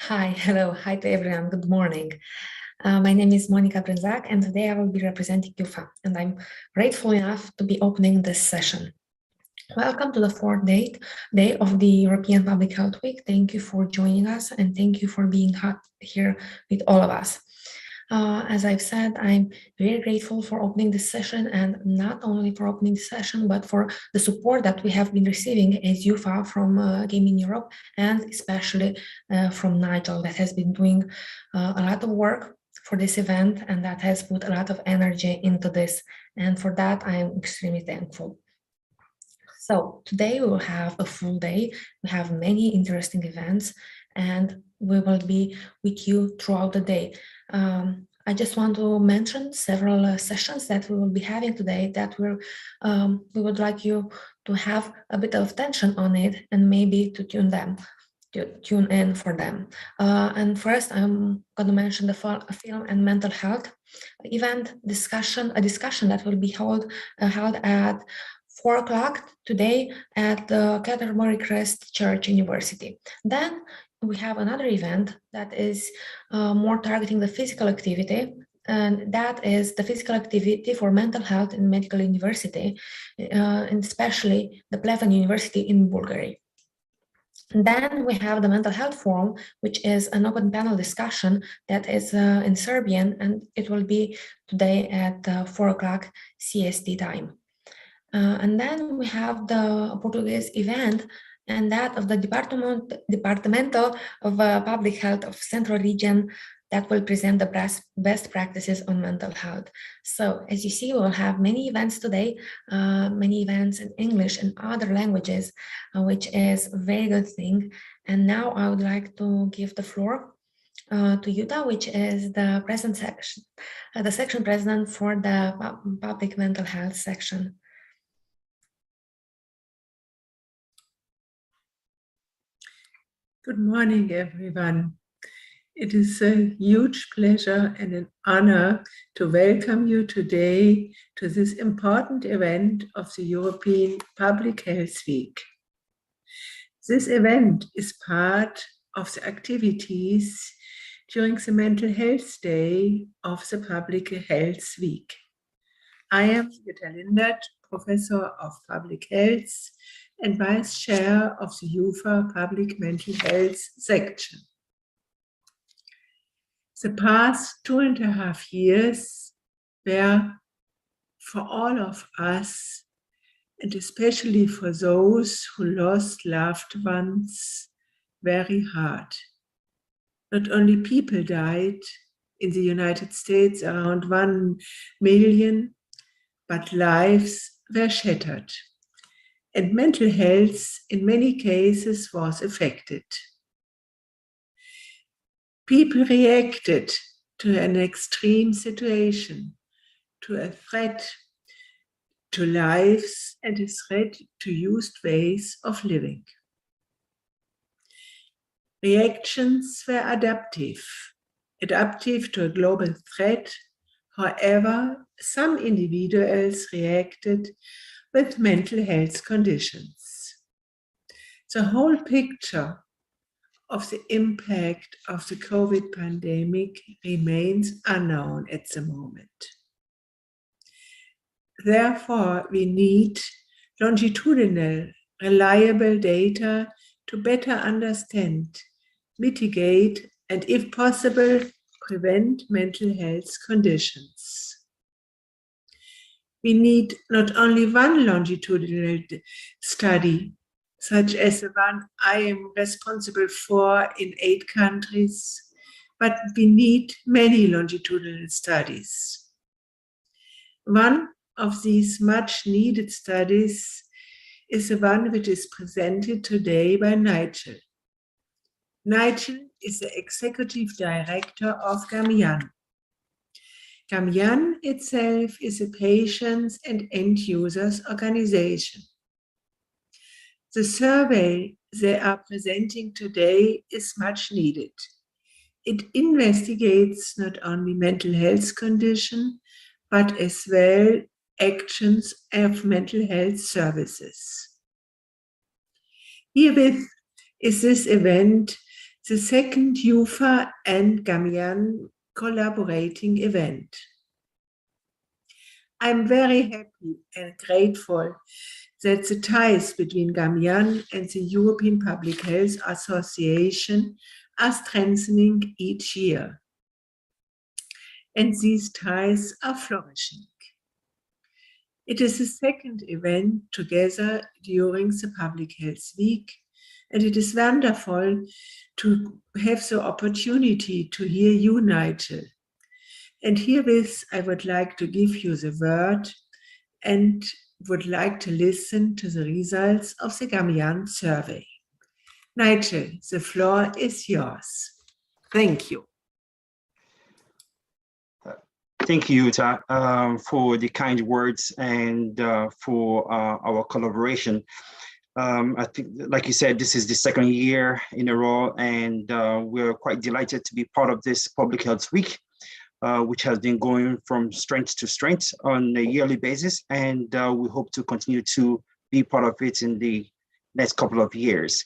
Hi, hello, hi to everyone, good morning. My name is Monica Brenzak, and today I will be representing EUPHA, and I'm grateful enough to be opening this session. Welcome to the fourth day of the European Public Health Week. Thank you for joining us, and thank you for being here with all of us. As I've said, I'm very grateful for opening this session, and not only for opening the session, but for the support that we have been receiving as EUPHA from Gamian Europe, and especially from Nigel, that has been doing a lot of work for this event, and that has put a lot of energy into this. And for that, I'm extremely thankful. So today we will have a full day. We have many interesting events, and we will be with you throughout the day. I just want to mention several sessions that we will be having today that we would like you to have a bit of attention on it and maybe to tune in for them. And first, I'm going to mention the film and mental health event discussion, a discussion that will be held at 4 o'clock today at the Canterbury Crest Church University. Then we have another event that is more targeting the physical activity, and that is the physical activity for mental health in medical university, and especially the Pleven University in Bulgaria. Then we have the mental health forum, which is an open panel discussion that is in Serbian, and it will be today at 4 o'clock CST time. And then we have the Portuguese event, and that of the Departamento of Public Health of Central Region that will present the best practices on mental health. So as you see, we'll have many events today, many events in English and other languages, which is a very good thing. And now I would like to give the floor to Yuta, which is the present section, the section president for the public mental health section. Good morning, everyone. It is a huge pleasure and an honor to welcome you today to this important event of the European Public Health Week. This event is part of the activities during the Mental Health Day of the Public Health Week. I am Jutta Lindert, Professor of Public Health and Vice Chair of the EUPHA Public Mental Health section. The past 2.5 years were, for all of us, and especially for those who lost loved ones, very hard. Not only people died in the United States, around 1 million, but lives were shattered. And mental health, in many cases, was affected. People reacted to an extreme situation, to a threat to lives and a threat to used ways of living. Reactions were adaptive to a global threat. However, some individuals reacted with mental health conditions. The whole picture of the impact of the COVID pandemic remains unknown at the moment. Therefore, we need longitudinal, reliable data to better understand, mitigate, and if possible, prevent mental health conditions. We need not only one longitudinal study, such as the one I am responsible for in 8 countries, but we need many longitudinal studies. One of these much needed studies is the one which is presented today by Nigel. Nigel is the executive director of GAMIAN. GAMIAN itself is a patients and end users organization. The survey they are presenting today is much needed. It investigates not only mental health condition, but as well actions of mental health services. Herewith is this event the second EUPHA and Gamian collaborating event. I'm very happy and grateful that the ties between Gamian and the European Public Health Association are strengthening each year. And these ties are flourishing. It is the second event together during the Public Health Week, and it is wonderful to have the opportunity to hear you, Nigel. And herewith, I would like to give you the word and would like to listen to the results of the Gamian survey. Nigel, the floor is yours. Thank you. Thank you, Jutta, for the kind words and for our collaboration. I think, like you said, this is the second year in a row, and we're quite delighted to be part of this Public Health Week, which has been going from strength to strength on a yearly basis, and we hope to continue to be part of it in the next couple of years.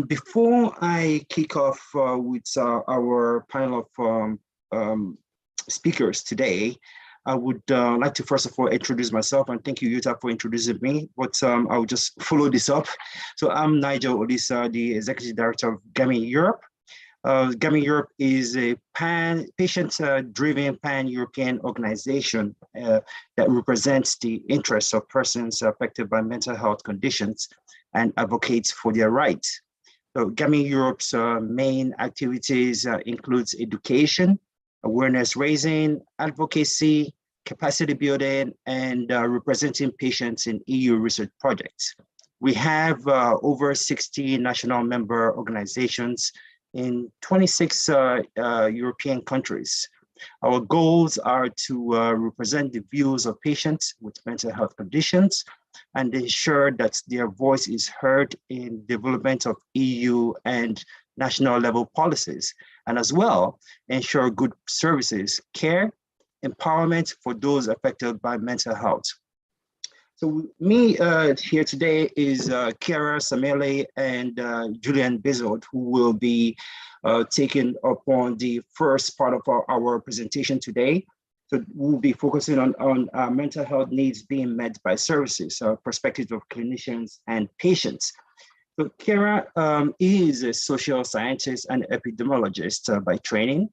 Before I kick off with our panel of speakers today, I would like to first of all introduce myself, and thank you, Jutta, for introducing me, but I'll just follow this up. So I'm Nigel Olisa, the Executive Director of Gamian Europe. Gamian Europe is a patient-driven pan-European organization that represents the interests of persons affected by mental health conditions and advocates for their rights. So Gamian Europe's main activities includes education, awareness raising, advocacy, capacity building, and representing patients in EU research projects. We have over 60 national member organizations in 26 European countries. Our goals are to represent the views of patients with mental health conditions and ensure that their voice is heard in development of EU and national level policies, and as well ensure good services, care, empowerment for those affected by mental health. So me here today is Kara Samele and Julian Beezhold, who will be taking upon the first part of our presentation today. So we'll be focusing on mental health needs being met by services, perspectives of clinicians and patients. So Kara is a social scientist and epidemiologist by training.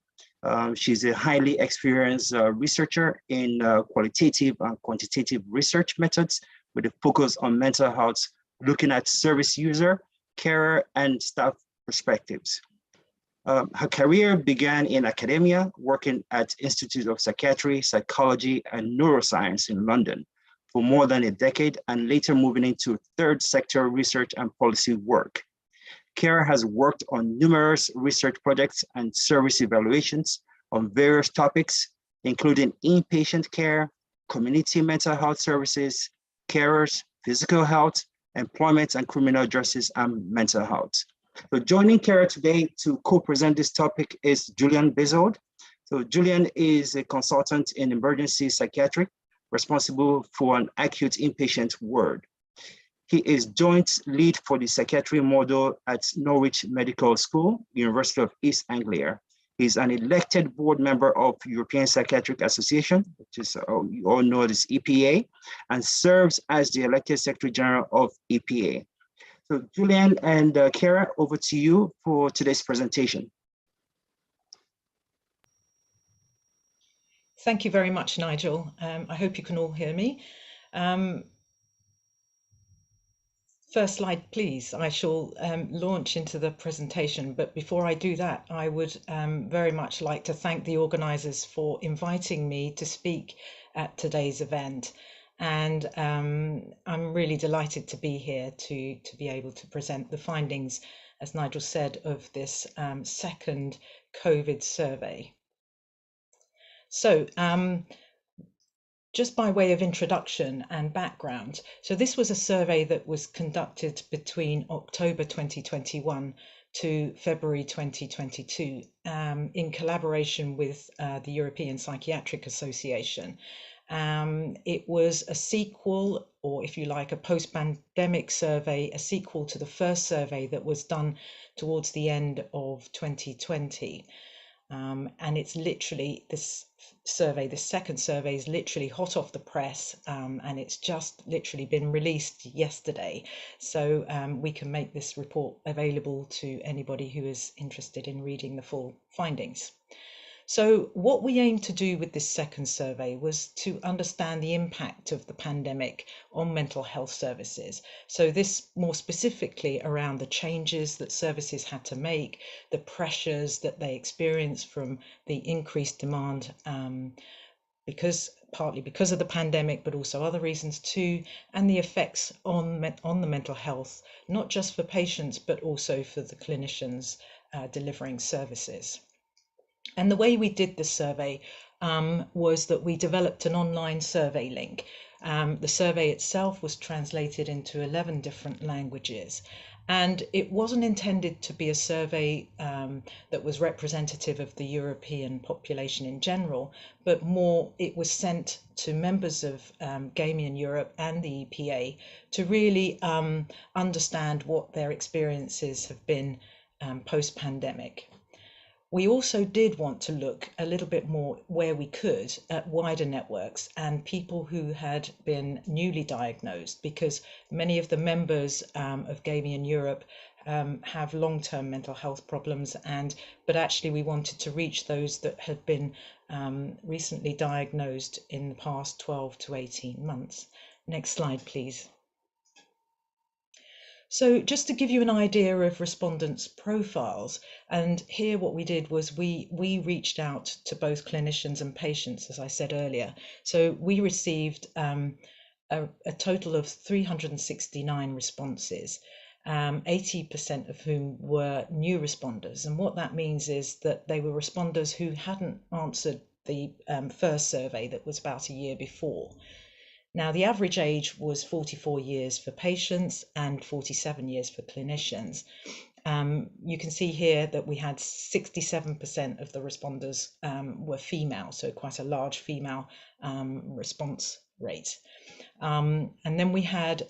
She's a highly experienced researcher in qualitative and quantitative research methods with a focus on mental health, looking at service user, carer, and staff perspectives. Her career began in academia, working at Institute of Psychiatry, Psychology, and Neuroscience in London for more than a decade, and later moving into third sector research and policy work. Kara has worked on numerous research projects and service evaluations on various topics, including inpatient care, community mental health services, carers, physical health, employment and criminal justice, and mental health. So joining Kara today to co-present this topic is Julian Beezhold. So Julian is a consultant in emergency psychiatry, responsible for an acute inpatient ward. He is joint lead for the psychiatry module at Norwich Medical School, University of East Anglia. He's an elected board member of European Psychiatric Association, which is you all know as EPA, and serves as the elected Secretary General of EPA. So Julian and Kara, over to you for today's presentation. Thank you very much, Nigel. I hope you can all hear me. First slide, please. I shall launch into the presentation, but before I do that, I would very much like to thank the organisers for inviting me to speak at today's event. And I'm really delighted to be here to be able to present the findings, as Nigel said, of this second COVID survey. So just by way of introduction and background, so this was a survey that was conducted between October 2021 to February 2022 in collaboration with the European Psychiatric Association. It was a sequel, or if you like, a post-pandemic survey, a sequel to the first survey that was done towards the end of 2020. And it's literally this second survey is literally hot off the press, and it's just literally been released yesterday. So we can make this report available to anybody who is interested in reading the full findings. So what we aimed to do with this second survey was to understand the impact of the pandemic on mental health services. So this more specifically around the changes that services had to make, the pressures that they experienced from the increased demand, partly because of the pandemic, but also other reasons too, and the effects on the mental health, not just for patients, but also for the clinicians delivering services. And the way we did this survey was that we developed an online survey link. The survey itself was translated into 11 different languages. And it wasn't intended to be a survey that was representative of the European population in general, but more it was sent to members of Gamian Europe and the EPA to really understand what their experiences have been post-pandemic. We also did want to look a little bit more where we could at wider networks and people who had been newly diagnosed, because many of the members of Gamian Europe have long-term mental health problems, but actually we wanted to reach those that had been recently diagnosed in the past 12 to 18 months. Next slide, please. So just to give you an idea of respondents' profiles, and here what we did was we reached out to both clinicians and patients, as I said earlier. So we received a total of 369 responses, 80% of whom were new responders. And what that means is that they were responders who hadn't answered the first survey that was about a year before. Now, the average age was 44 years for patients and 47 years for clinicians. You can see here that we had 67% of the responders were female, so quite a large female response rate. And then we had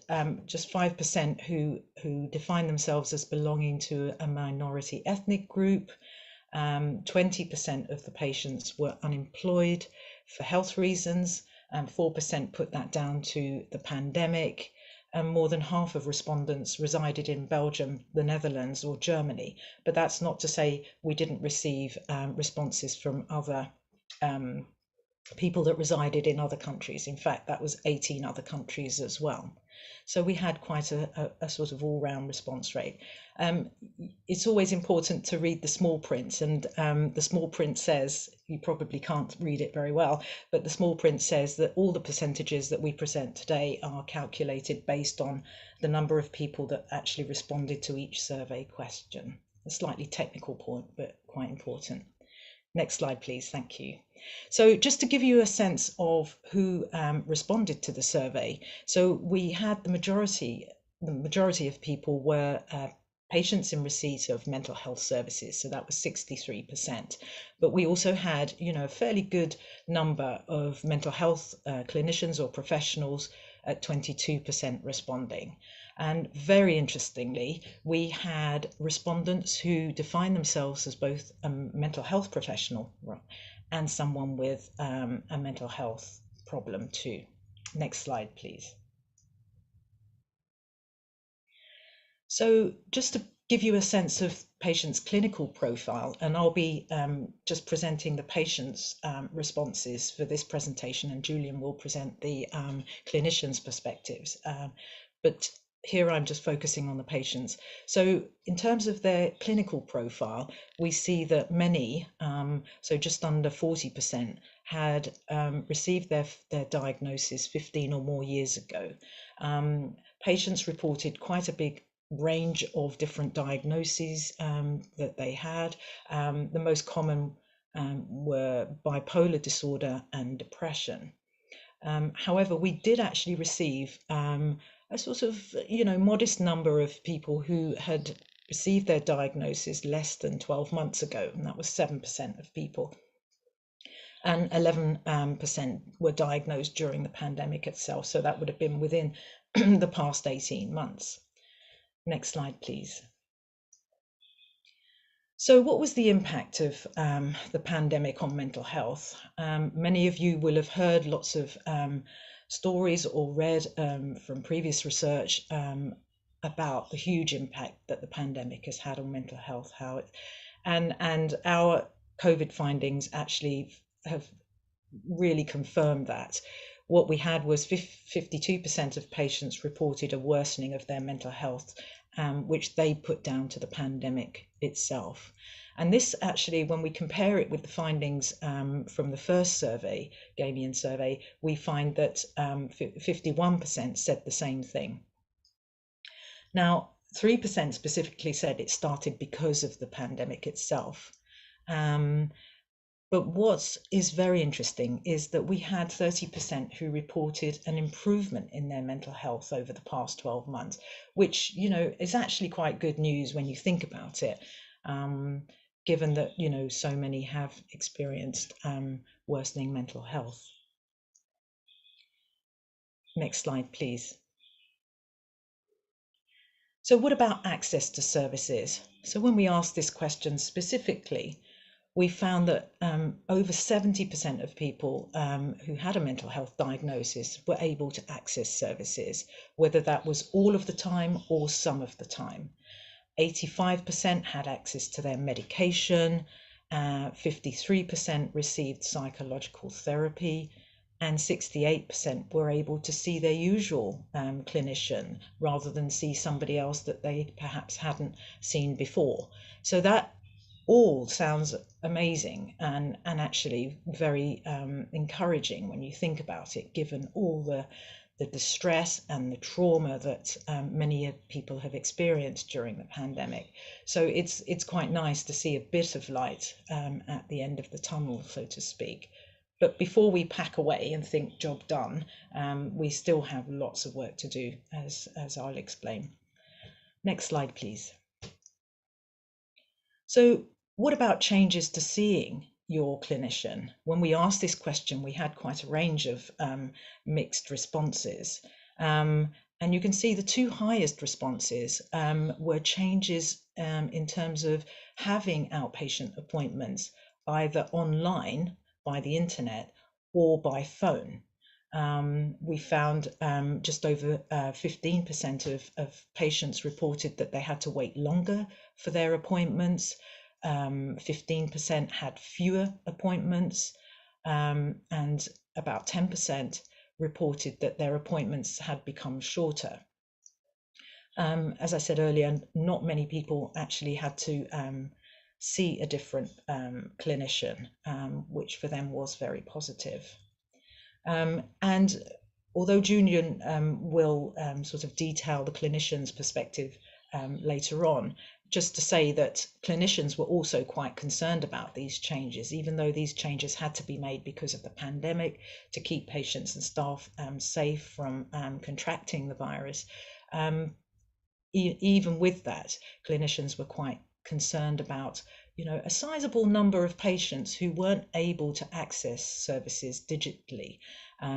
just 5% who defined themselves as belonging to a minority ethnic group. 20% of the patients were unemployed for health reasons. 4% put that down to the pandemic, and more than half of respondents resided in Belgium, the Netherlands, or Germany. But that's not to say we didn't receive responses from other people that resided in other countries. In fact, that was 18 other countries as well. So we had quite a sort of all-round response rate. It's always important to read the small print, and the small print says, you probably can't read it very well, but the small print says that all the percentages that we present today are calculated based on the number of people that actually responded to each survey question. A slightly technical point, but quite important. Next slide, please. Thank you. So just to give you a sense of who responded to the survey. So we had the majority of people were patients in receipt of mental health services. So that was 63%. But we also had, a fairly good number of mental health clinicians or professionals at 22% responding. And very interestingly, we had respondents who define themselves as both a mental health professional and someone with a mental health problem too. Next slide, please. So just to give you a sense of patients' clinical profile, and I'll be just presenting the patients' responses for this presentation, and Julian will present the clinicians' perspectives. But here I'm just focusing on the patients. So in terms of their clinical profile, we see that many, so just under 40%, had received their diagnosis 15 or more years ago. Patients reported quite a big range of different diagnoses that they had. The most common were bipolar disorder and depression. However, we did actually receive a sort of, modest number of people who had received their diagnosis less than 12 months ago, and that was 7% of people. and 11% were diagnosed during the pandemic itself. So that would have been within the past 18 months. Next slide, please. So what was the impact of the pandemic on mental health? Many of you will have heard lots of stories or read from previous research about the huge impact that the pandemic has had on mental health, and our COVID findings actually have really confirmed that. What we had was 52% of patients reported a worsening of their mental health, which they put down to the pandemic itself. And this actually, when we compare it with the findings from the first survey, Gamian survey, we find that 51% said the same thing. Now, 3% specifically said it started because of the pandemic itself. But what is very interesting is that we had 30% who reported an improvement in their mental health over the past 12 months, which, you know, is actually quite good news when you think about it, given that, you know, so many have experienced worsening mental health. Next slide, please. So what about access to services? So when we asked this question specifically, we found that over 70% of people who had a mental health diagnosis were able to access services, whether that was all of the time or some of the time. 85% had access to their medication, 53% received psychological therapy, and 68% were able to see their usual clinician rather than see somebody else that they perhaps hadn't seen before. So that all sounds amazing and actually very encouraging when you think about it, given all the distress and the trauma that many people have experienced during the pandemic. So it's quite nice to see a bit of light at the end of the tunnel, so to speak. But before we pack away and think job done, we still have lots of work to do, as I'll explain. Next slide, please. So what about changes to seeing your clinician? When we asked this question, we had quite a range of mixed responses. And you can see the two highest responses were changes in terms of having outpatient appointments, either online, by the internet, or by phone. We found just over 15% of patients reported that they had to wait longer for their appointments. 15% had fewer appointments, and about 10% reported that their appointments had become shorter. As I said earlier, not many people actually had to see a different clinician, which for them was very positive. And although Julian will sort of detail the clinician's perspective later on, just to say that clinicians were also quite concerned about these changes, even though these changes had to be made because of the pandemic to keep patients and staff safe from contracting the virus. Even with that, clinicians were quite concerned about, you know, a sizable number of patients who weren't able to access services digitally.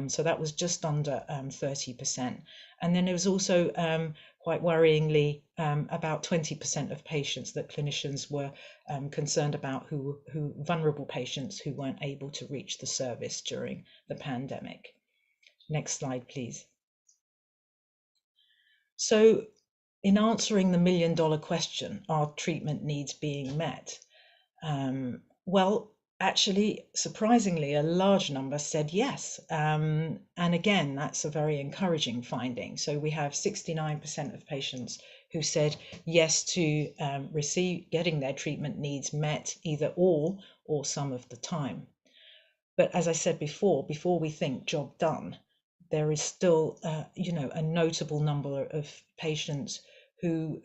So that was just under 30%. And then there was also quite worryingly about 20% of patients that clinicians were concerned about, who vulnerable patients who weren't able to reach the service during the pandemic. Next slide, please. So in answering the million-dollar question, are treatment needs being met? Well, actually, surprisingly, a large number said yes. And again, that's a very encouraging finding. So we have 69% of patients who said yes to getting their treatment needs met, either all or some of the time. But as I said before we think job done, there is still, you know, a notable number of patients who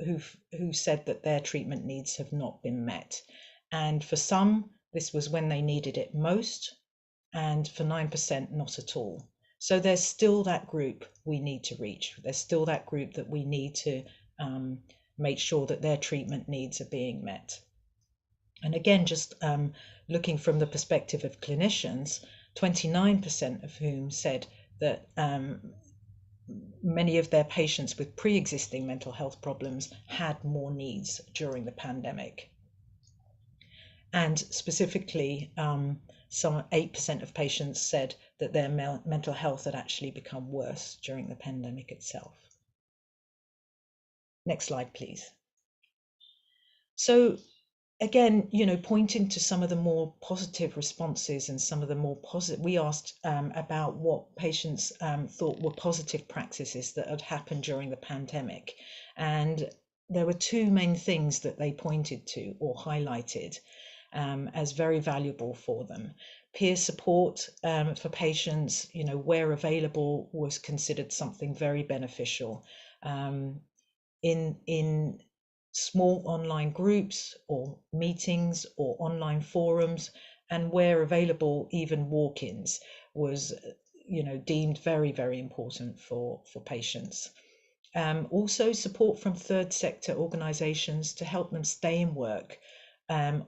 said that their treatment needs have not been met. And for some, this was when they needed it most, and for 9%, not at all. So there's still that group we need to reach. There's still that group that we need to make sure that their treatment needs are being met. And again, just looking from the perspective of clinicians, 29% of whom said that many of their patients with pre-existing mental health problems had more needs during the pandemic. And specifically, some 8% of patients said that their mental health had actually become worse during the pandemic itself. Next slide, please. So again, pointing to some of the more positive responses and some of the more positive, we asked about what patients thought were positive practices that had happened during the pandemic. And there were two main things that they pointed to or highlighted as very valuable for them. Peer support for patients, where available, was considered something very beneficial. In small online groups or meetings or online forums, and where available, even walk-ins was deemed very, very important for patients. Also support from third sector organizations to help them stay in work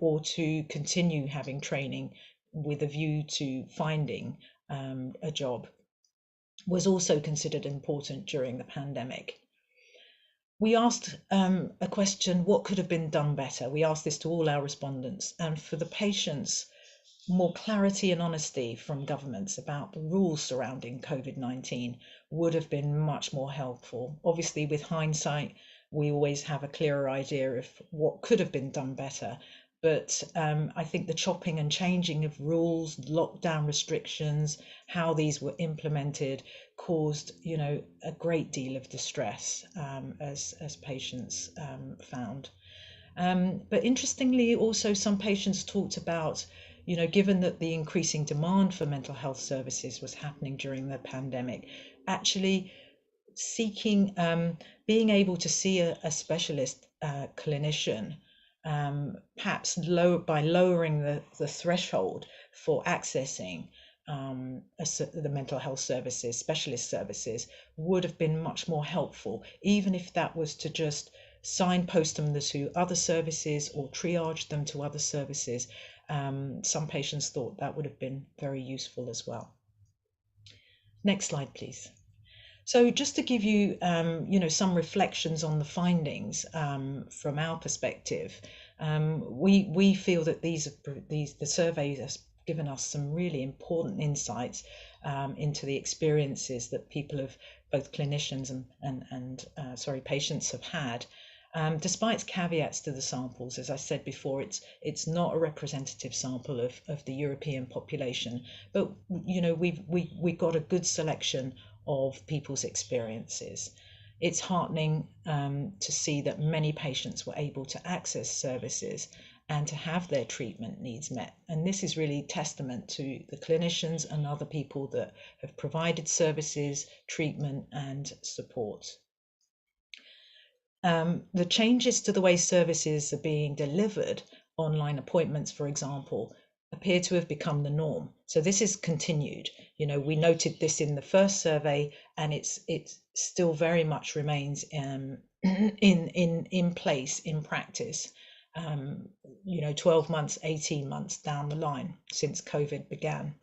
or to continue having training with a view to finding a job was also considered important during the pandemic. We asked a question, what could have been done better? We asked this to all our respondents, and for the patients, more clarity and honesty from governments about the rules surrounding COVID-19 would have been much more helpful. Obviously, with hindsight, we always have a clearer idea of what could have been done better. But I think the chopping and changing of rules, lockdown restrictions, how these were implemented caused, a great deal of distress as patients found. But interestingly, also some patients talked about, given that the increasing demand for mental health services was happening during the pandemic, actually seeking, being able to see a specialist clinician, perhaps by lowering the threshold for accessing the mental health services, specialist services, would have been much more helpful, even if that was to just signpost them to other services or triage them to other services. Some patients thought that would have been very useful as well. Next slide, please. So just to give you, some reflections on the findings from our perspective, we feel that the survey has given us some really important insights into the experiences that people have, both clinicians and patients have had. Despite caveats to the samples, as I said before, it's not a representative sample of the European population, but we got a good selection of people's experiences. It's heartening to see that many patients were able to access services and to have their treatment needs met. And this is really testament to the clinicians and other people that have provided services, treatment and support. The changes to the way services are being delivered, online appointments, for example, appear to have become the norm. So this is continued. We noted this in the first survey, and it still very much remains in place in practice. 12 months, 18 months down the line since COVID began.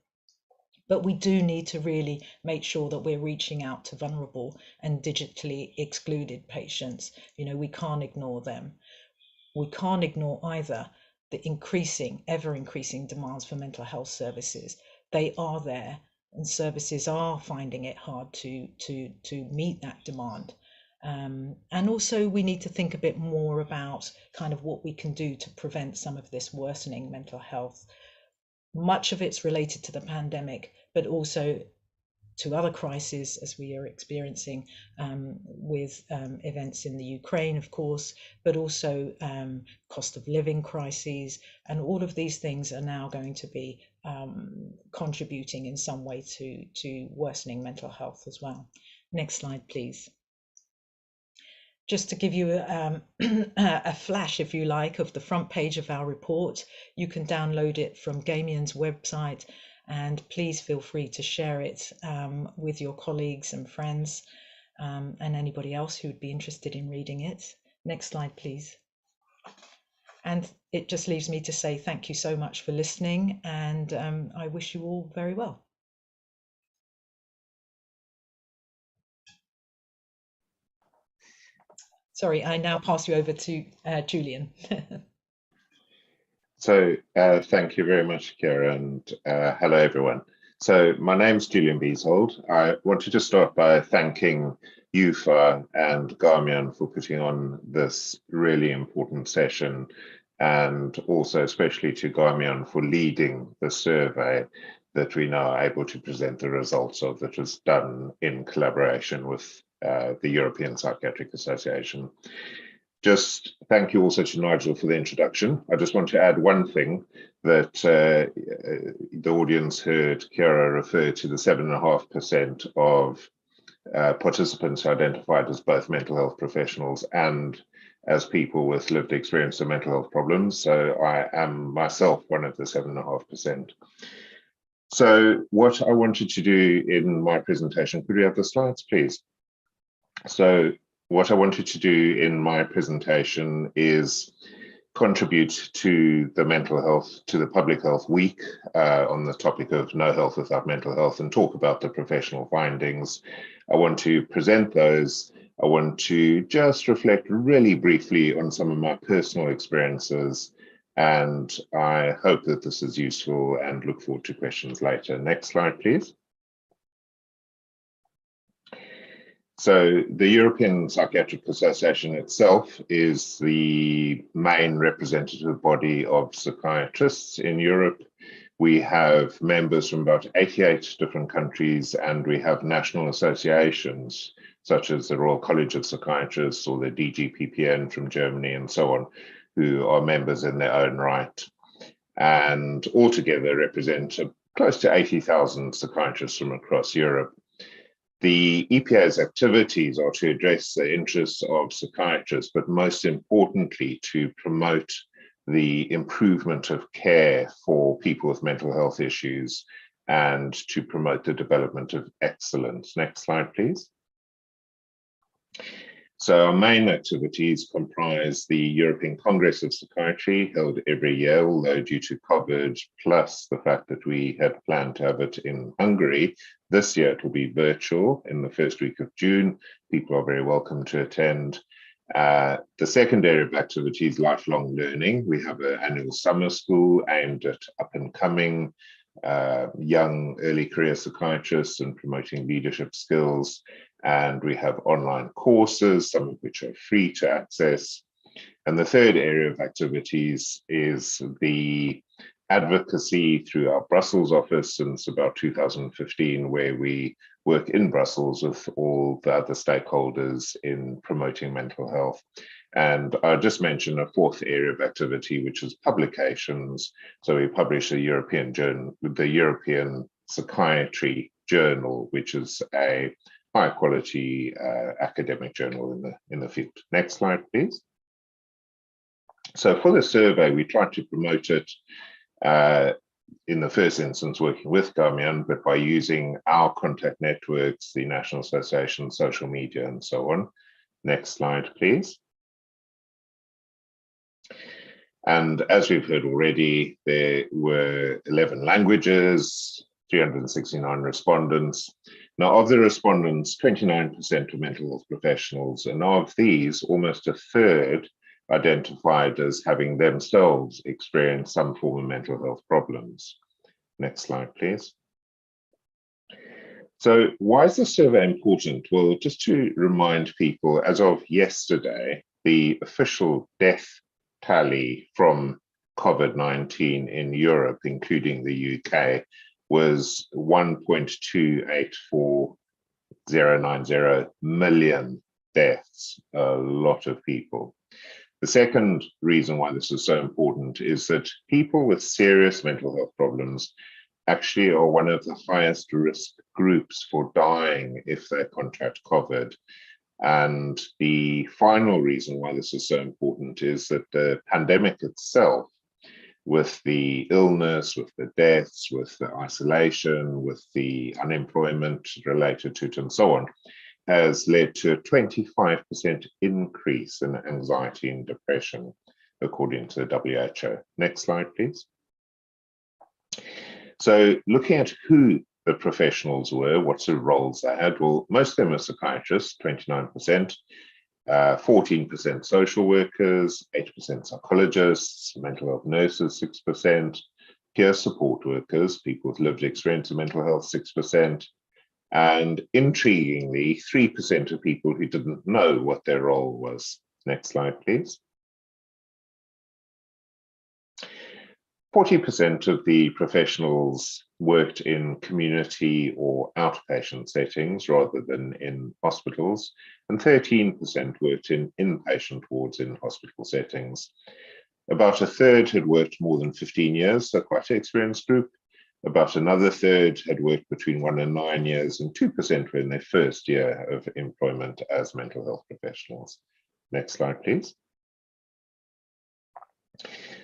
But we do need to really make sure that we're reaching out to vulnerable and digitally excluded patients. We can't ignore them. We can't ignore either the ever increasing demands for mental health services. They are there, and services are finding it hard to meet that demand. And also we need to think a bit more about kind of what we can do to prevent some of this worsening mental health. Much of it's related to the pandemic, but also to other crises as we are experiencing with events in the Ukraine, of course, but also cost of living crises. And all of these things are now going to be contributing in some way to worsening mental health as well. Next slide, please. Just to give you a flash, if you like, of the front page of our report, you can download it from Gamian's website, and please feel free to share it with your colleagues and friends and anybody else who would be interested in reading it. Next slide, please. And it just leaves me to say thank you so much for listening, and I wish you all very well. Sorry, I now pass you over to Julian. So thank you very much, Kira, and hello, everyone. So my name's Julian Beezhold. I wanted to start by thanking EUPHA and Gamian for putting on this really important session, and also especially to Gamian for leading the survey that we now are able to present the results of, that was done in collaboration with the European Psychiatric Association. Just thank you also to Nigel for the introduction. I just want to add one thing, that the audience heard Kira refer to the 7.5% of participants identified as both mental health professionals and as people with lived experience of mental health problems. So I am myself one of the 7.5%. So what I wanted to do in my presentation, could we have the slides, please? So what I wanted to do in my presentation is contribute to the mental health, to the Public Health Week on the topic of no health without mental health, and talk about the professional findings. I want to present those. I want to just reflect really briefly on some of my personal experiences, and I hope that this is useful and look forward to questions later. Next slide, please. So the European Psychiatric Association itself is the main representative body of psychiatrists in Europe. We have members from about 88 different countries, and we have national associations such as the Royal College of Psychiatrists or the DGPPN from Germany and so on, who are members in their own right, and altogether represent close to 80,000 psychiatrists from across Europe. The EPA's activities are to address the interests of psychiatrists, but most importantly, to promote the improvement of care for people with mental health issues and to promote the development of excellence. Next slide, please. So our main activities comprise the European Congress of Psychiatry, held every year, although due to COVID, plus the fact that we had planned to have it in Hungary, this year it will be virtual in the first week of June. People are very welcome to attend. The second area of activity is lifelong learning. We have an annual summer school aimed at up-and-coming young early career psychiatrists and promoting leadership skills. And we have online courses, some of which are free to access. And the third area of activities is the advocacy through our Brussels office since about 2015, where we work in Brussels with all the other stakeholders in promoting mental health. And I'll just mention a fourth area of activity, which is publications. So we publish the European Journal, the European Psychiatry Journal, which is a high quality academic journal in the field. Next slide, please. So for the survey, we tried to promote it in the first instance working with Gamian, but by using our contact networks, the National Association, social media, and so on. Next slide, please. And as we've heard already, there were 11 languages, 369 respondents. Now, of the respondents, 29% are mental health professionals, and of these, almost a third identified as having themselves experienced some form of mental health problems. Next slide, please. So why is the survey important? Well, just to remind people, as of yesterday, the official death tally from COVID-19 in Europe, including the UK, was 1.284090 million deaths, a lot of people. The second reason why this is so important is that people with serious mental health problems actually are one of the highest risk groups for dying if they contract COVID. And the final reason why this is so important is that the pandemic itself, with the illness, with the deaths, with the isolation, with the unemployment related to it, and so on, has led to a 25% increase in anxiety and depression. according to the WHO. Next slide, please. So looking at who the professionals were, what sort of roles they had, well, most of them were psychiatrists, 29%, 14% social workers, 8% psychologists, mental health nurses, 6%, peer support workers, people with lived experience of mental health, 6%, and intriguingly, 3% of people who didn't know what their role was. Next slide, please. 40% of the professionals worked in community or outpatient settings rather than in hospitals, and 13% worked in inpatient wards in hospital settings. About a third had worked more than 15 years, so quite an experienced group. About another third had worked between 1 and 9 years, and 2% were in their first year of employment as mental health professionals. Next slide, please.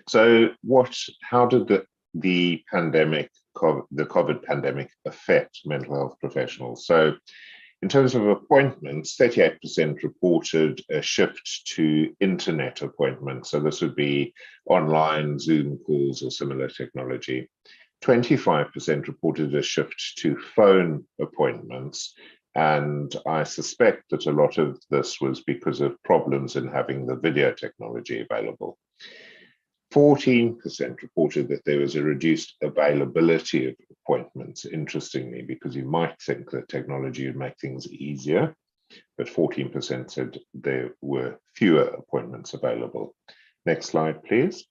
So how did the COVID pandemic affect mental health professionals? So in terms of appointments, 38% reported a shift to internet appointments. So this would be online Zoom calls or similar technology. 25% reported a shift to phone appointments. And I suspect that a lot of this was because of problems in having the video technology available. 14% reported that there was a reduced availability of appointments, interestingly, because you might think that technology would make things easier, but 14% said there were fewer appointments available. Next slide, please.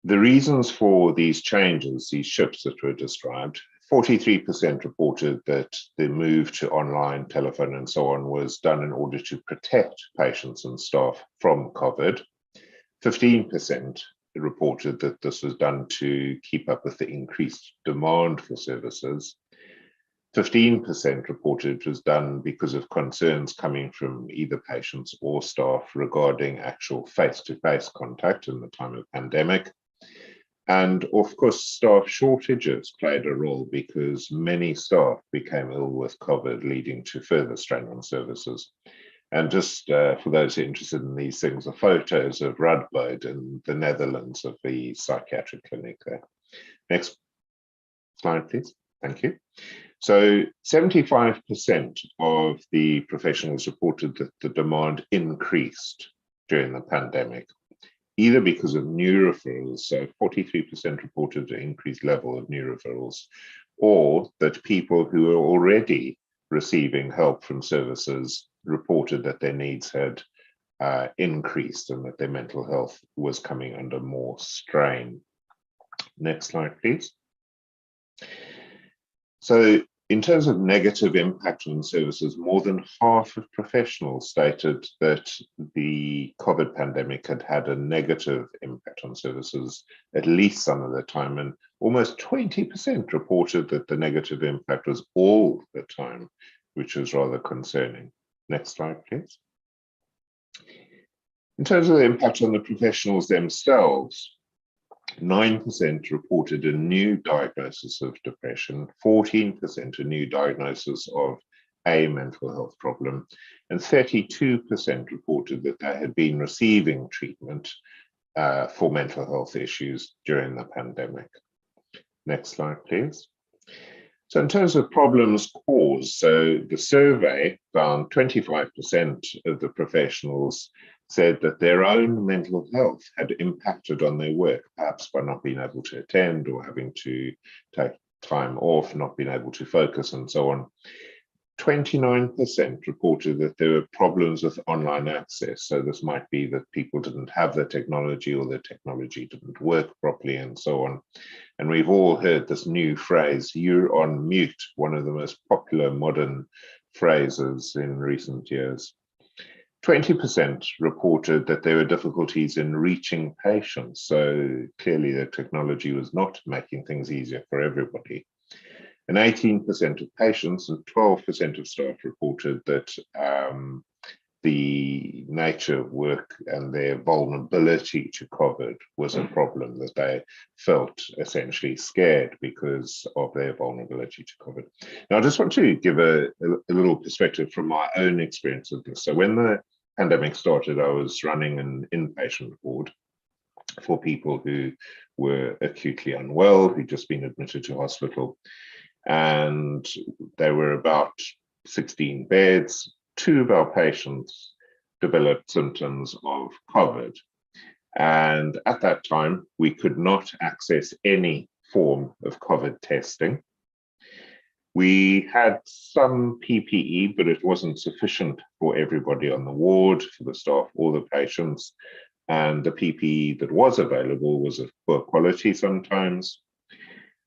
The reasons for these changes, these shifts that were described, 43% reported that the move to online, telephone, and so on was done in order to protect patients and staff from COVID. 15% reported that this was done to keep up with the increased demand for services. 15% reported it was done because of concerns coming from either patients or staff regarding actual face-to-face contact in the time of pandemic. And of course, staff shortages played a role because many staff became ill with COVID, leading to further strain on services. And just for those who are interested in these things, are photos of Radboud in the Netherlands of the psychiatric clinic there. Next slide, please. Thank you. So 75% of the professionals reported that the demand increased during the pandemic, either because of new referrals, so 43% reported an increased level of new referrals, or that people who were already receiving help from services reported that their needs had increased and that their mental health was coming under more strain. Next slide, please. So in terms of negative impact on services, more than half of professionals stated that the COVID pandemic had had a negative impact on services at least some of the time, and almost 20% reported that the negative impact was all the time, which was rather concerning. Next slide, please. In terms of the impact on the professionals themselves, 9% reported a new diagnosis of depression, 14% a new diagnosis of a mental health problem, and 32% reported that they had been receiving treatment for mental health issues during the pandemic. Next slide, please. So in terms of problems caused, so the survey found 25% of the professionals said that their own mental health had impacted on their work, perhaps by not being able to attend or having to take time off, not being able to focus and so on. 29% reported that there were problems with online access. So this might be that people didn't have the technology or the technology didn't work properly and so on. And we've all heard this new phrase, "you're on mute," one of the most popular modern phrases in recent years. 20% reported that there were difficulties in reaching patients. So clearly the technology was not making things easier for everybody. And 18% of patients and 12% of staff reported that the nature of work and their vulnerability to COVID was a problem, that they felt essentially scared because of their vulnerability to COVID. Now, I just want to give a little perspective from my own experience of this. So when the pandemic started, I was running an inpatient ward for people who were acutely unwell, who'd just been admitted to hospital. And there were about 16 beds. 2 of our patients developed symptoms of COVID. And at that time, we could not access any form of COVID testing. We had some PPE, but it wasn't sufficient for everybody on the ward, for the staff or the patients. And the PPE that was available was of poor quality sometimes.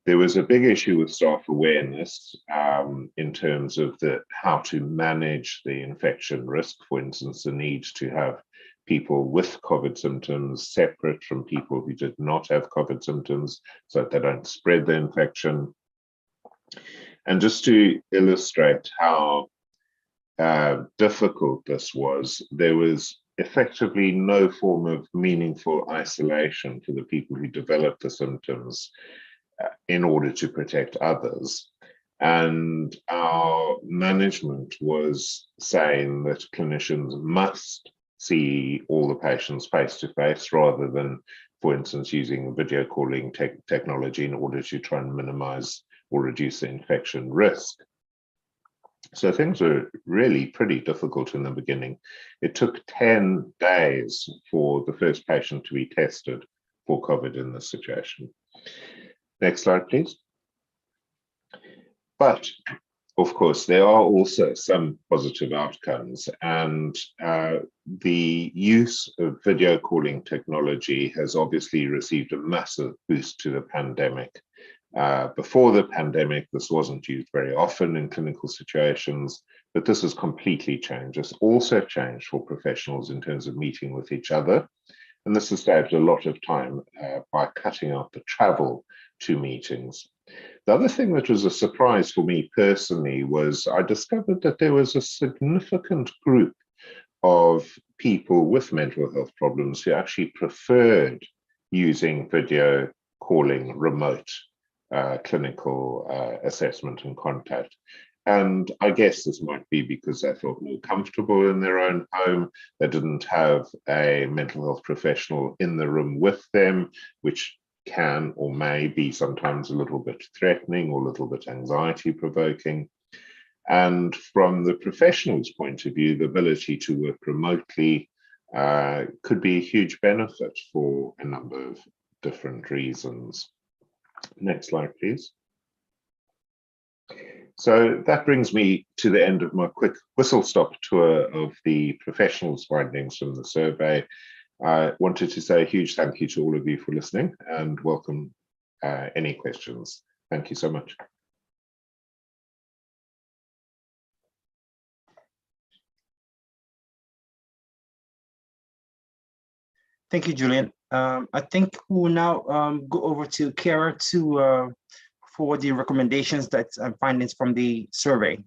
There was a big issue with staff awareness in terms of how to manage the infection risk. For instance, the need to have people with COVID symptoms separate from people who did not have COVID symptoms so that they don't spread the infection. And just to illustrate how difficult this was, there was effectively no form of meaningful isolation for the people who developed the symptoms in order to protect others. And our management was saying that clinicians must see all the patients face to face rather than, for instance, using video calling technology in order to try and minimize or reduce the infection risk. So things were really pretty difficult in the beginning. It took 10 days for the first patient to be tested for COVID in this situation. Next slide, please. But of course, there are also some positive outcomes, and the use of video calling technology has obviously received a massive boost to the pandemic. Before the pandemic, this wasn't used very often in clinical situations, but this has completely changed. It's also changed for professionals in terms of meeting with each other. And this has saved a lot of time by cutting out the travel to meetings. The other thing that was a surprise for me personally was I discovered that there was a significant group of people with mental health problems who actually preferred using video calling remote clinical assessment and contact. And I guess this might be because they felt more comfortable in their own home. They didn't have a mental health professional in the room with them, which can or may be sometimes a little bit threatening or a little bit anxiety provoking. And from the professional's point of view, the ability to work remotely could be a huge benefit for a number of different reasons. Next slide, please. So that brings me to the end of my quick whistle-stop tour of the professionals' findings from the survey. I wanted to say a huge thank you to all of you for listening and welcome any questions. Thank you so much. Thank you, Julian. I think we'll now go over to Kara for the recommendations and findings from the survey.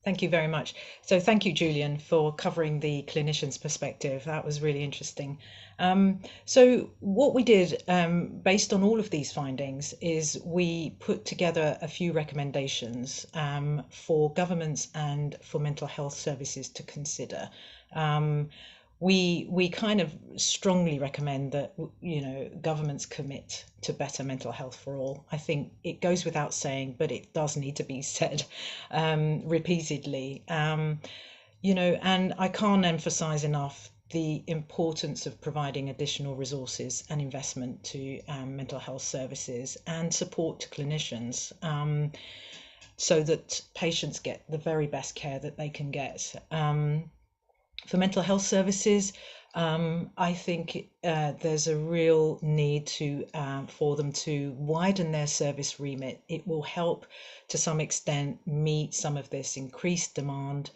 Thank you very much. So thank you, Julian, for covering the clinician's perspective. That was really interesting. So what we did based on all of these findings is we put together a few recommendations for governments and for mental health services to consider. We kind of strongly recommend that, you know, governments commit to better mental health for all. I think it goes without saying, but it does need to be said repeatedly. You know, and I can't emphasize enough the importance of providing additional resources and investment to mental health services and support to clinicians so that patients get the very best care that they can get. For mental health services, I think there's a real need for them to widen their service remit. It will help to some extent meet some of this increased demand.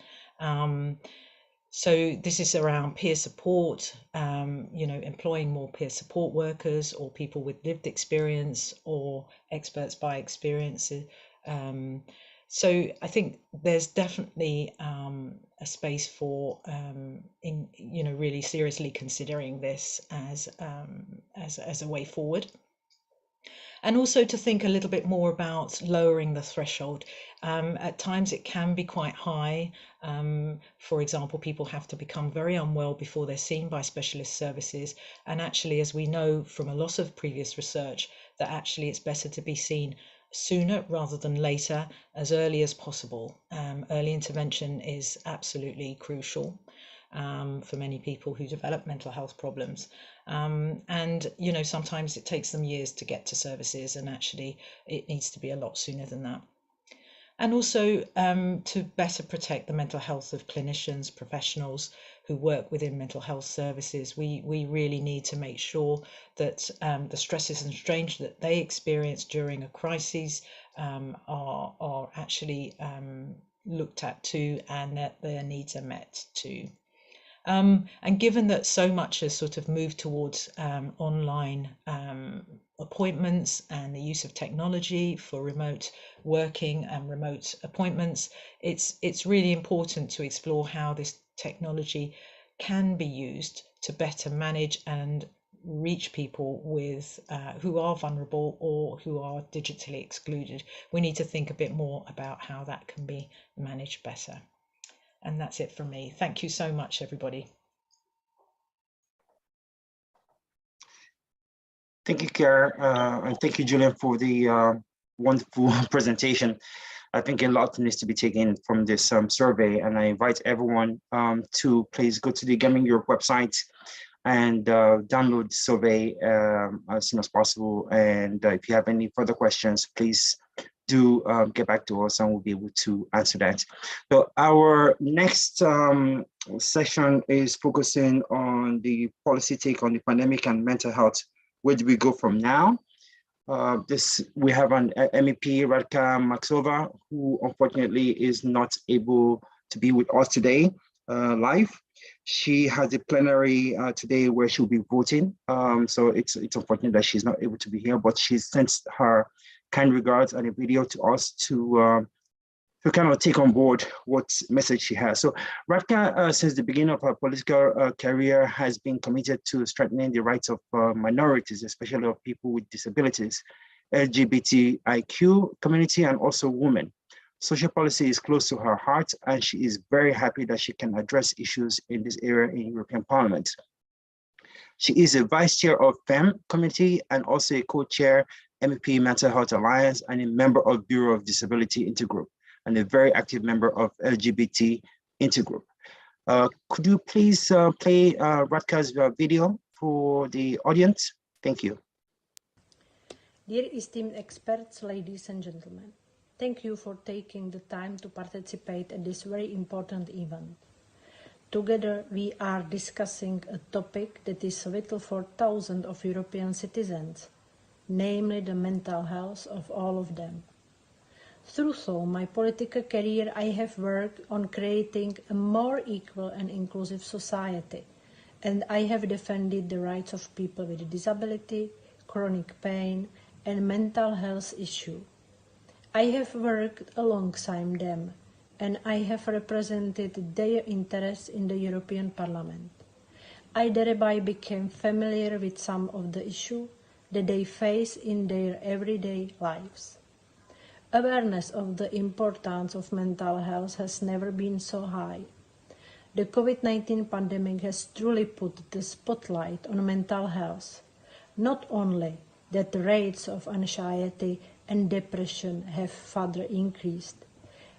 So this is around peer support, you know, employing more peer support workers or people with lived experience or experts by experience. So I think there's definitely a space for, you know, really seriously considering this as a way forward. And also to think a little bit more about lowering the threshold. At times it can be quite high. For example, people have to become very unwell before they're seen by specialist services. And actually, as we know from a lot of previous research, that actually it's better to be seen sooner rather than later, as early as possible. Early intervention is absolutely crucial for many people who develop mental health problems. And, you know, sometimes it takes them years to get to services, and actually it needs to be a lot sooner than that. And also to better protect the mental health of clinicians, professionals who work within mental health services. We really need to make sure that the stresses and strains that they experience during a crisis are actually looked at too, and that their needs are met too. And given that so much has sort of moved towards online appointments and the use of technology for remote working and remote appointments, it's really important to explore how this technology can be used to better manage and reach people with who are vulnerable or who are digitally excluded. We need to think a bit more about how that can be managed better. And that's it from me. Thank you so much, everybody. Thank you, Kara, and thank you, Julian, for the wonderful presentation. I think a lot needs to be taken from this survey, and I invite everyone to please go to the Gaming Europe website and download the survey as soon as possible. And if you have any further questions, please do get back to us and we'll be able to answer that. So our next session is focusing on the policy take on the pandemic and mental health. Where do we go from now? We have an MEP, Radka Maxova, who unfortunately is not able to be with us today live. She has a plenary today where she'll be voting. So it's unfortunate that she's not able to be here, but she sent her kind regards and a video to us to kind of take on board what message she has. So Radka, since the beginning of her political career, has been committed to strengthening the rights of minorities, especially of people with disabilities, LGBTIQ community, and also women. Social policy is close to her heart, and she is very happy that she can address issues in this area in European Parliament. She is a vice chair of FEM committee and also a co-chair MEP Mental Health Alliance and a member of Bureau of Disability Intergroup and a very active member of LGBT Intergroup. Could you please play Radka's video for the audience? Thank you. Dear esteemed experts, ladies and gentlemen, thank you for taking the time to participate at this very important event. Together, we are discussing a topic that is vital for thousands of European citizens, namely the mental health of all of them. Throughout my political career, I have worked on creating a more equal and inclusive society, and I have defended the rights of people with disability, chronic pain, and mental health issues. I have worked alongside them, and I have represented their interests in the European Parliament. I thereby became familiar with some of the issues that they face in their everyday lives. Awareness of the importance of mental health has never been so high. The COVID-19 pandemic has truly put the spotlight on mental health. Not only that the rates of anxiety and depression have further increased,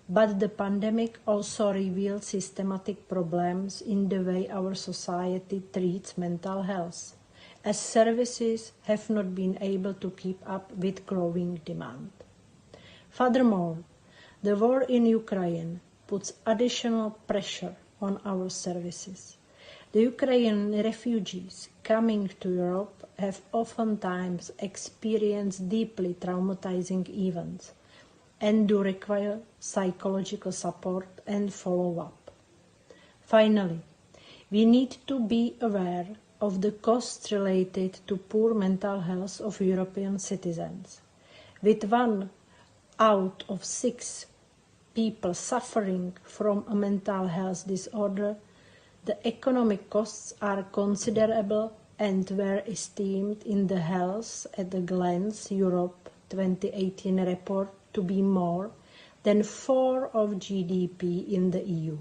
but the pandemic also revealed systematic problems in the way our society treats mental health, as services have not been able to keep up with growing demand. Furthermore, the war in Ukraine puts additional pressure on our services. The Ukrainian refugees coming to Europe have oftentimes experienced deeply traumatizing events and do require psychological support and follow-up. Finally, we need to be aware of the costs related to poor mental health of European citizens. With 1 out of 6 people suffering from a mental health disorder, the economic costs are considerable and were esteemed in the Health at a Glance Europe 2018 report to be more than 4% of GDP in the EU.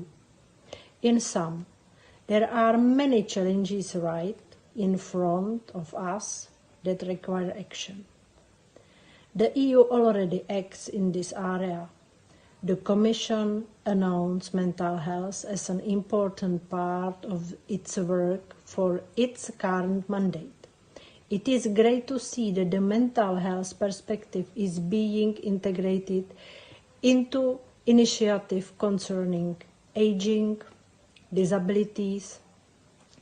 In sum, there are many challenges right in front of us that require action. The EU already acts in this area. The Commission announced mental health as an important part of its work for its current mandate. It is great to see that the mental health perspective is being integrated into initiatives concerning aging, disabilities,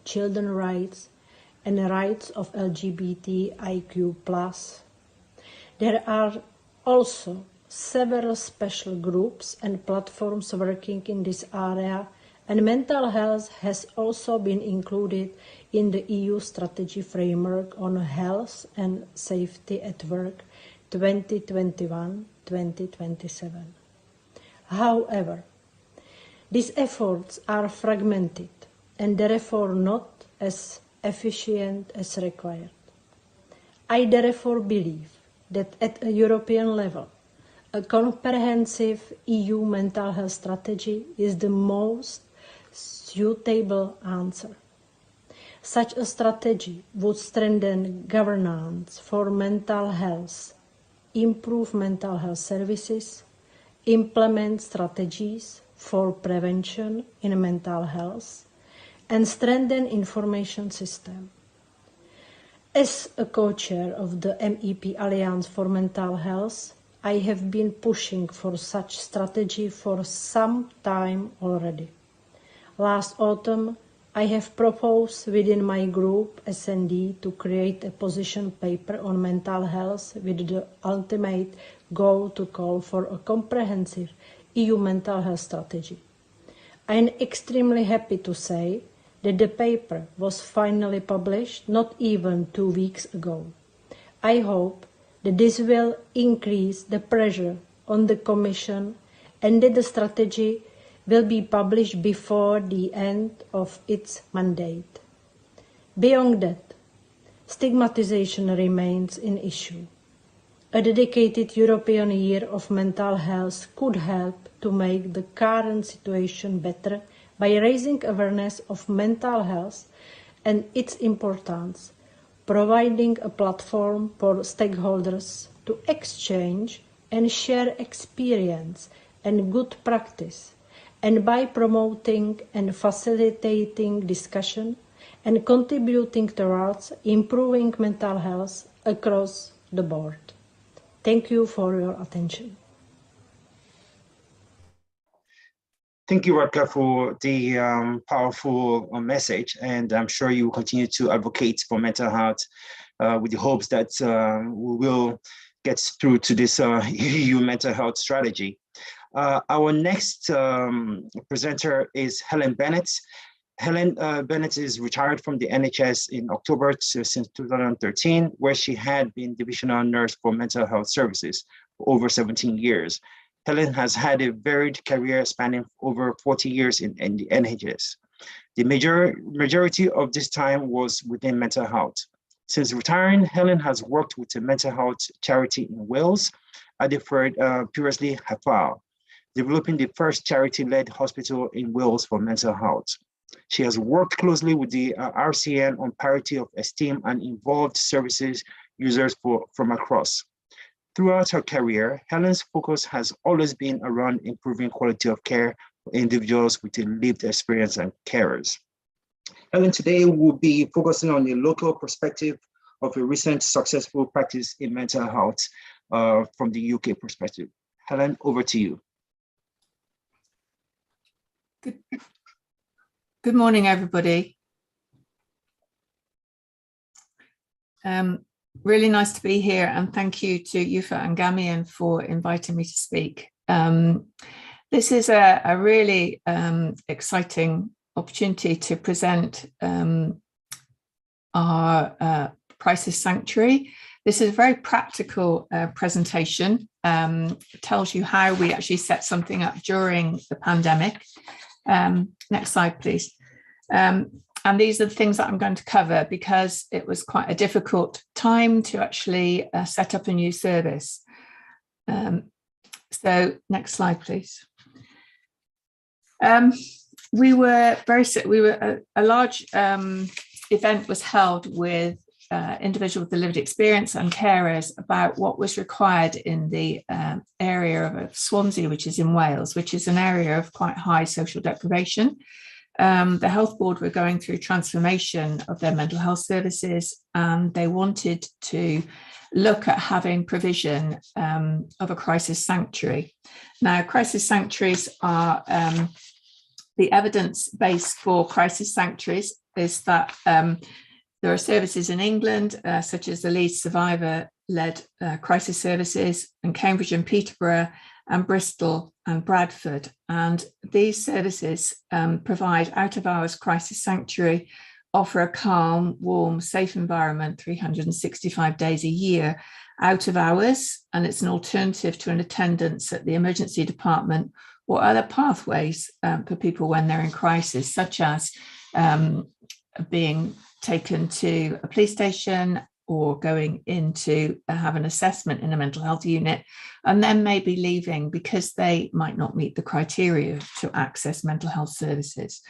children's rights, and the rights of LGBTIQ+. There are also several special groups and platforms working in this area, and mental health has also been included in the EU strategy framework on health and safety at work 2021-2027. However, these efforts are fragmented and therefore not as efficient as required. I therefore believe that at a European level, a comprehensive EU mental health strategy is the most suitable answer. Such a strategy would strengthen governance for mental health, improve mental health services, implement strategies for prevention in mental health, and strengthen information system. As a co-chair of the MEP Alliance for Mental Health, I have been pushing for such strategy for some time already. Last autumn, I have proposed within my group SND to create a position paper on mental health with the ultimate goal to call for a comprehensive EU mental health strategy. I am extremely happy to say that the paper was finally published not even 2 weeks ago. I hope that this will increase the pressure on the Commission and that the strategy will be published before the end of its mandate. Beyond that, stigmatization remains an issue. A dedicated European Year of Mental Health could help to make the current situation better by raising awareness of mental health and its importance, providing a platform for stakeholders to exchange and share experience and good practice, and by promoting and facilitating discussion and contributing towards improving mental health across the board. Thank you for your attention. Thank you, Radka, for the powerful message, and I'm sure you will continue to advocate for mental health with the hopes that we will get through to this EU mental health strategy. Our next presenter is Helen Bennett. Helen Bennett is retired from the NHS in October since 2013, where she had been divisional nurse for mental health services for over 17 years. Helen has had a varied career spanning over 40 years in the NHS. The majority of this time was within mental health. Since retiring, Helen has worked with a mental health charity in Wales, previously EUPHA, developing the first charity-led hospital in Wales for mental health. She has worked closely with the RCN on parity of esteem and involved services users from across. Throughout her career, Helen's focus has always been around improving quality of care for individuals with a lived experience and carers. Helen today will be focusing on the local perspective of a recent successful practice in mental health from the UK perspective. Helen, over to you. Good morning, everybody. Really nice to be here, and thank you to EUPHA Gamian for inviting me to speak. This is a really exciting opportunity to present our crisis sanctuary. This is a very practical presentation. It tells you how we actually set something up during the pandemic. Next slide, please. these are the things that I'm going to cover because it was quite a difficult time to actually set up a new service. So next slide, please. We were a large event was held with individuals with lived experience and carers about what was required in the area of Swansea, which is in Wales, which is an area of quite high social deprivation. The Health Board were going through transformation of their mental health services, and they wanted to look at having provision of a crisis sanctuary. Now, crisis sanctuaries are the evidence base for crisis sanctuaries is that there are services in England, such as the Leeds Survivor-led crisis services, and Cambridge and Peterborough, and Bristol and Bradford. And these services provide out-of-hours crisis sanctuary, offer a calm, warm, safe environment 365 days a year out of hours, and it's an alternative to an attendance at the emergency department or other pathways for people when they're in crisis, such as being taken to a police station or going in to have an assessment in a mental health unit, and then maybe leaving because they might not meet the criteria to access mental health services.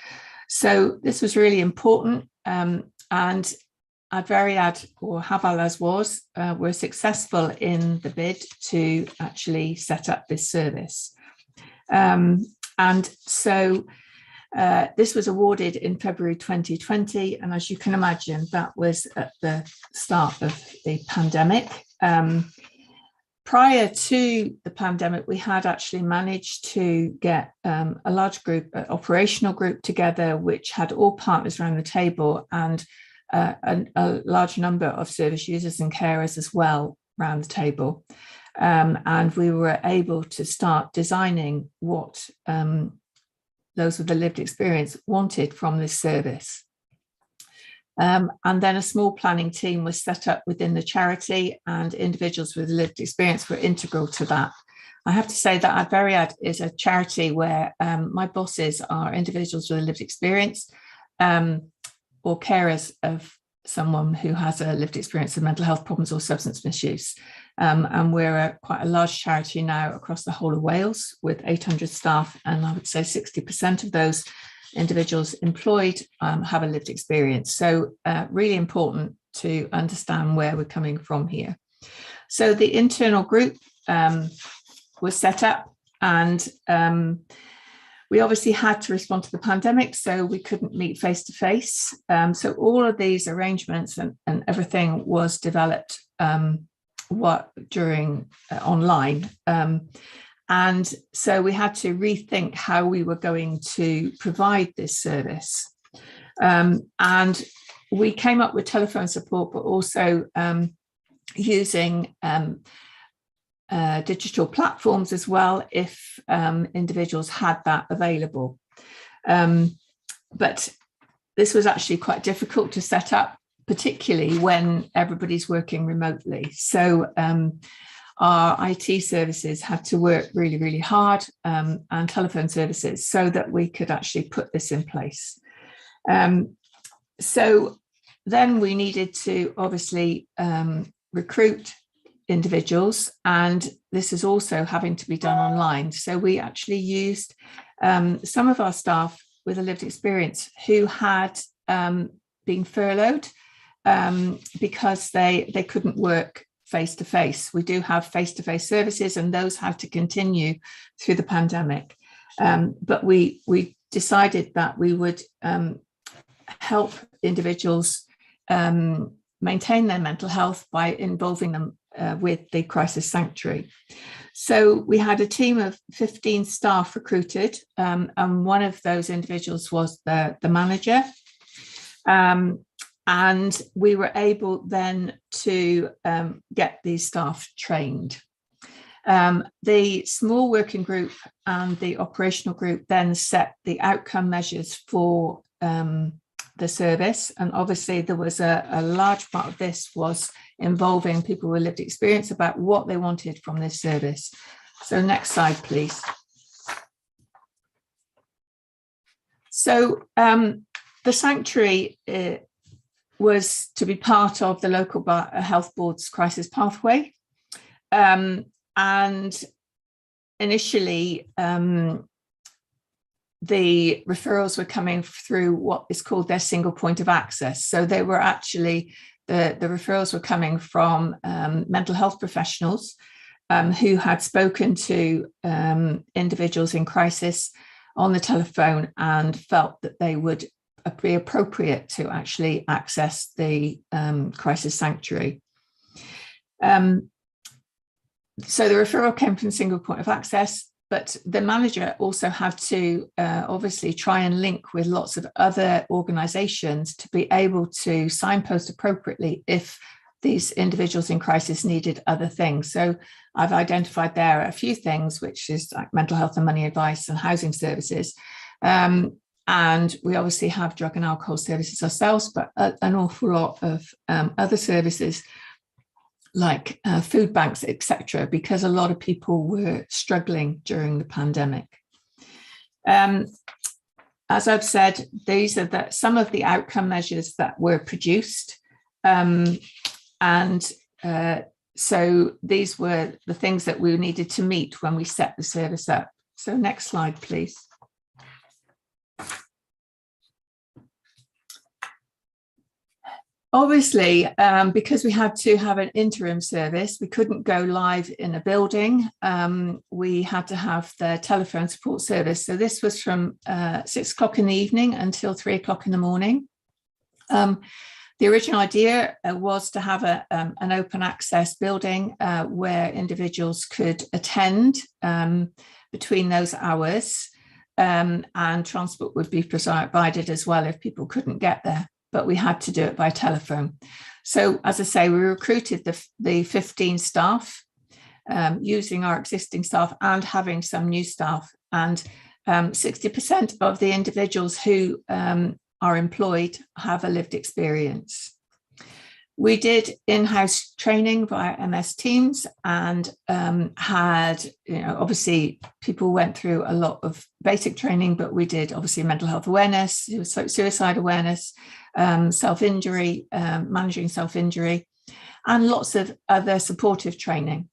So this was really important, and Adveriad, or Havalas were successful in the bid to actually set up this service. And so this was awarded in February 2020, and as you can imagine, that was at the start of the pandemic. Prior to the pandemic, we had actually managed to get a large group, an operational group together, which had all partners around the table and a large number of service users and carers as well around the table. And we were able to start designing what those with the lived experience wanted from this service. And then a small planning team was set up within the charity, and individuals with lived experience were integral to that. I have to say that Adveriad is a charity where my bosses are individuals with a lived experience or carers of someone who has a lived experience of mental health problems or substance misuse. And we're quite a large charity now across the whole of Wales with 800 staff, and I would say 60% of those individuals employed have a lived experience. So really important to understand where we're coming from here. So the internal group was set up, and we obviously had to respond to the pandemic, so we couldn't meet face to face. So all of these arrangements and everything was developed during online. And so we had to rethink how we were going to provide this service. And we came up with telephone support, but also using digital platforms as well, if individuals had that available. But this was actually quite difficult to set up, particularly when everybody's working remotely. So our IT services had to work really, really hard, and telephone services, so that we could actually put this in place. So then we needed to obviously recruit individuals, and this is also having to be done online. So we actually used some of our staff with a lived experience who had been furloughed because they couldn't work face-to-face. We do have face-to-face services, and those had to continue through the pandemic. But we decided that we would help individuals maintain their mental health by involving them with the crisis sanctuary. So we had a team of 15 staff recruited, and one of those individuals was the manager. And we were able then to get these staff trained. The small working group and the operational group then set the outcome measures for the service. And obviously there was a large part of this was involving people with lived experience about what they wanted from this service. So next slide, please. So the Sanctuary was to be part of the local health board's crisis pathway. And initially, the referrals were coming through what is called their single point of access. So they were actually, the referrals were coming from mental health professionals who had spoken to individuals in crisis on the telephone and felt that they would be appropriate to actually access the crisis sanctuary. So the referral came from single point of access, but the manager also had to obviously try and link with lots of other organisations to be able to signpost appropriately if these individuals in crisis needed other things. So I've identified there a few things, which is like mental health and money advice and housing services. And we obviously have drug and alcohol services ourselves, but an awful lot of other services like food banks, etc., because a lot of people were struggling during the pandemic. As I've said, these are some of the outcome measures that were produced. So these were the things that we needed to meet when we set the service up. So next slide, please. Obviously, because we had to have an interim service, we couldn't go live in a building. We had to have the telephone support service. So this was from 6 o'clock in the evening until 3 o'clock in the morning. The original idea was to have an open access building where individuals could attend between those hours, and transport would be provided as well if people couldn't get there. But we had to do it by telephone. So as I say, we recruited the 15 staff using our existing staff and having some new staff, and 60% of the individuals who are employed have a lived experience. We did in-house training via MS Teams and had, obviously people went through a lot of basic training, but we did obviously mental health awareness, suicide awareness, self-injury, managing self-injury, and lots of other supportive training.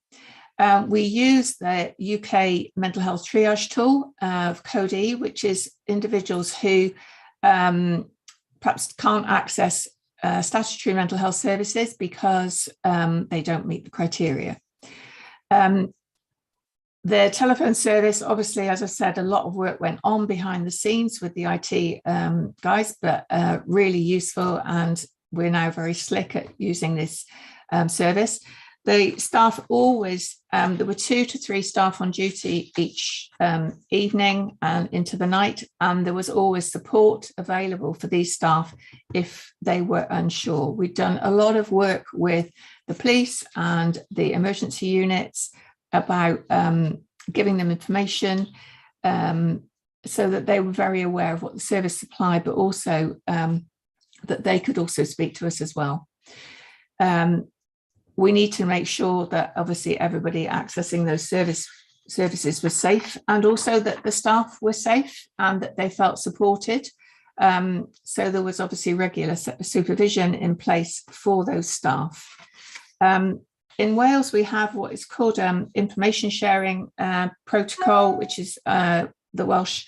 We use the UK mental health triage tool of CODE, which is individuals who perhaps can't access statutory mental health services because they don't meet the criteria. The telephone service, obviously, as I said, a lot of work went on behind the scenes with the IT guys, but really useful, and we're now very slick at using this service. The staff always, there were 2 to 3 staff on duty each evening and into the night, and there was always support available for these staff if they were unsure. We'd done a lot of work with the police and the emergency units about giving them information so that they were very aware of what the service supplied, but also that they could also speak to us as well. We need to make sure that obviously everybody accessing those services was safe, and also that the staff were safe and that they felt supported. So there was obviously regular supervision in place for those staff. In Wales, we have what is called information sharing protocol, which is the Welsh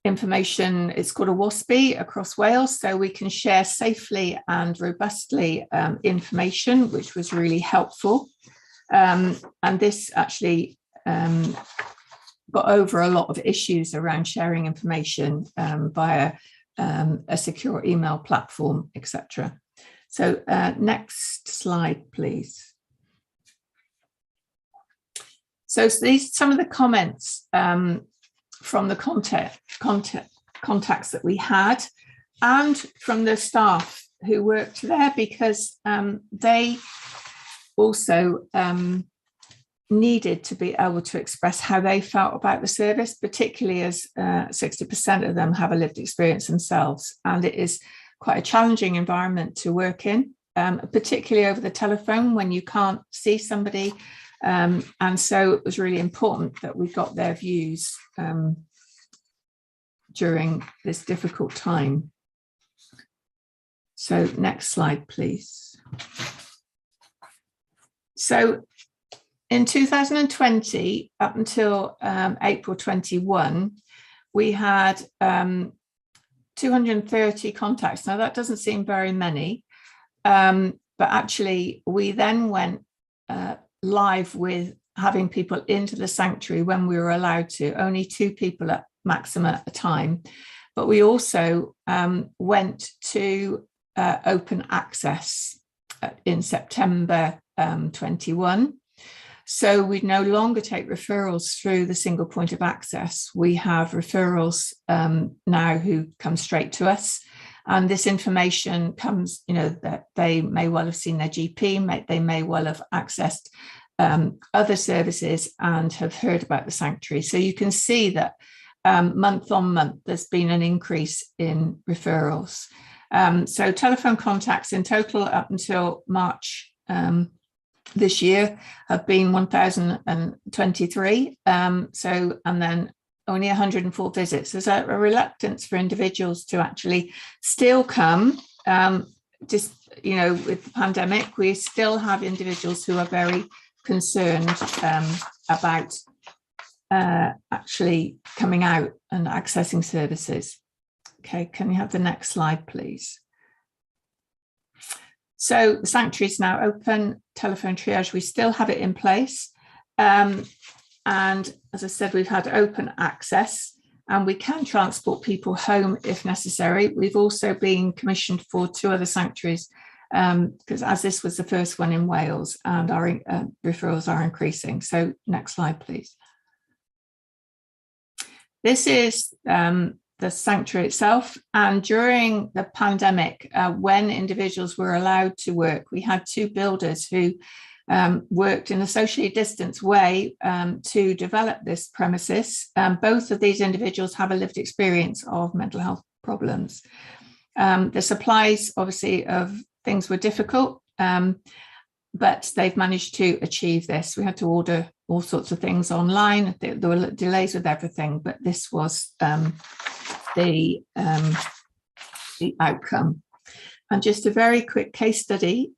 information. It's called a WASPI across Wales, so we can share safely and robustly information, which was really helpful. And this actually got over a lot of issues around sharing information via a secure email platform, etc. So next slide, please. So these some of the comments from the contacts that we had, and from the staff who worked there, because they also needed to be able to express how they felt about the service, particularly as 60% of them have a lived experience themselves, and it is quite a challenging environment to work in, particularly over the telephone when you can't see somebody. And so it was really important that we got their views during this difficult time. So next slide, please. So in 2020, up until April 21, we had 230 contacts. Now that doesn't seem very many, but actually we then went live with having people into the sanctuary when we were allowed to, only 2 people at maximum at a time. But we also went to open access in September 21. So we no longer take referrals through the single point of access. We have referrals now who come straight to us. And this information comes, that they may well have seen their GP, they may well have accessed other services and have heard about the sanctuary. So you can see that month on month, there's been an increase in referrals. So telephone contacts in total up until March this year have been 1,023. And then only 104 visits. There's a reluctance for individuals to actually still come. With the pandemic, we still have individuals who are very concerned about actually coming out and accessing services. Okay, can you have the next slide, please? So the sanctuary is now open, telephone triage, we still have it in place. And as I said, we've had open access and we can transport people home if necessary. We've also been commissioned for 2 other sanctuaries because as this was the first one in Wales and our referrals are increasing. So next slide, please. This is the sanctuary itself. And during the pandemic, when individuals were allowed to work, we had 2 builders who worked in a socially distanced way to develop this premises. Both of these individuals have a lived experience of mental health problems. The supplies, obviously, of things were difficult, but they've managed to achieve this. We had to order all sorts of things online. There were delays with everything, but this was the outcome. And just a very quick case study.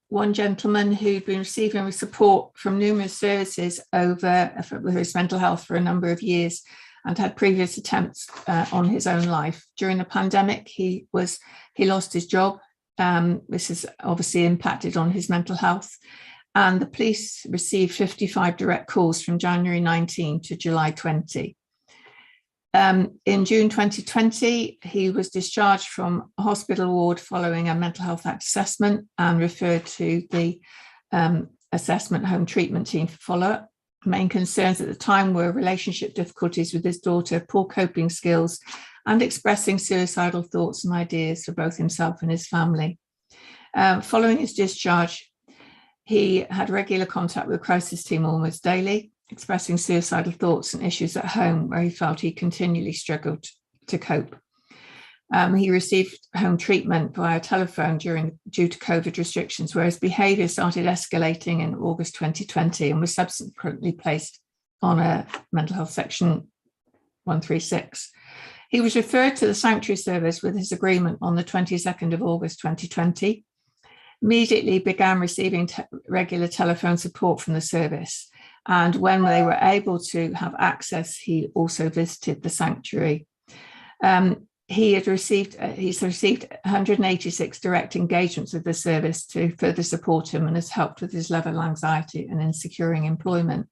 One gentleman who'd been receiving support from numerous services over with his mental health for a number of years and had previous attempts on his own life. During the pandemic, he lost his job. This has obviously impacted on his mental health. And the police received 55 direct calls from January 19 to July 20. In June 2020, he was discharged from a hospital ward following a mental health act assessment and referred to the assessment home treatment team for follow-up. Main concerns at the time were relationship difficulties with his daughter, poor coping skills, and expressing suicidal thoughts and ideas for both himself and his family. Following his discharge, he had regular contact with the crisis team almost daily, expressing suicidal thoughts and issues at home where he felt he continually struggled to cope. He received home treatment via telephone due to COVID restrictions, where his behaviour started escalating in August 2020 and was subsequently placed on a mental health section 136. He was referred to the Sanctuary Service with his agreement on the 22nd of August 2020, immediately began receiving regular telephone support from the service. And when they were able to have access, he also visited the sanctuary. He's received 186 direct engagements with the service to further support him and has helped with his level of anxiety and in securing employment.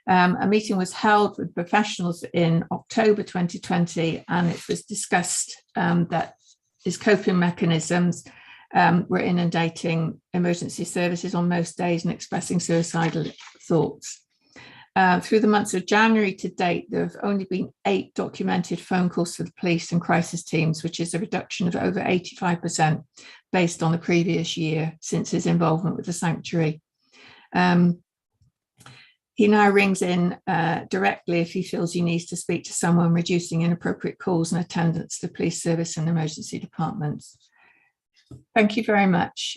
A meeting was held with professionals in October 2020, and it was discussed that his coping mechanisms were inundating emergency services on most days and expressing suicidal thoughts. Through the months of January to date, there have only been 8 documented phone calls to the police and crisis teams, which is a reduction of over 85% based on the previous year since his involvement with the sanctuary. He now rings in directly if he feels he needs to speak to someone, reducing inappropriate calls and attendance to police service and emergency departments. Thank you very much.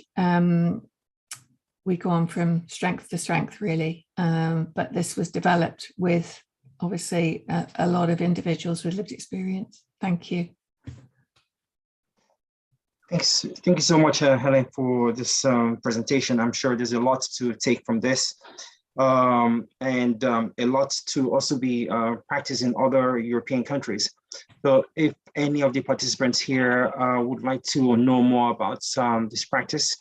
We go on from strength to strength, really, but this was developed with obviously a lot of individuals with lived experience. Thank you. Thanks. Thank you so much, Helen, for this presentation. I'm sure there's a lot to take from this, and a lot to also be practiced in other European countries. So if any of the participants here would like to know more about this practice,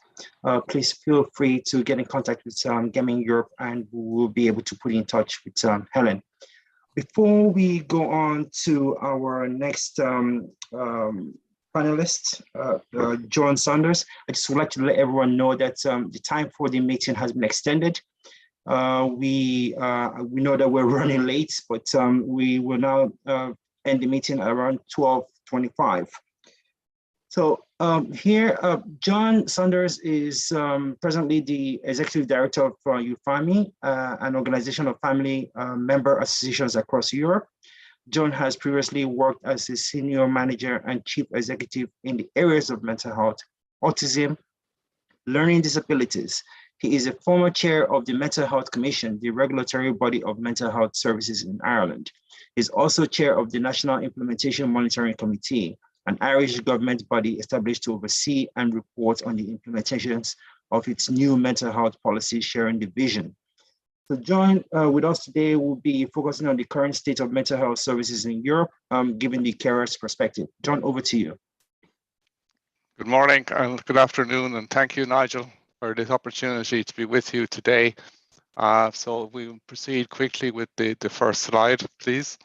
please feel free to get in contact with Gamian Europe, and we'll be able to put you in touch with Helen. Before we go on to our next panelist, John Saunders, I just would like to let everyone know that the time for the meeting has been extended. We know that we're running late, but we will now end the meeting around 12:25. So here, John Saunders is presently the Executive Director of EUPHW, an organization of family member associations across Europe. John has previously worked as a senior manager and chief executive in the areas of mental health, autism, learning disabilities. He is a former chair of the Mental Health Commission, the regulatory body of mental health services in Ireland. He's also chair of the National Implementation Monitoring Committee, an Irish government body established to oversee and report on the implementations of its new mental health policy sharing division. So John, with us today, will be focusing on the current state of mental health services in Europe, given the carer's perspective. John, over to you. Good morning and good afternoon, and thank you, Nigel, for this opportunity to be with you today. So we will proceed quickly with the first slide, please.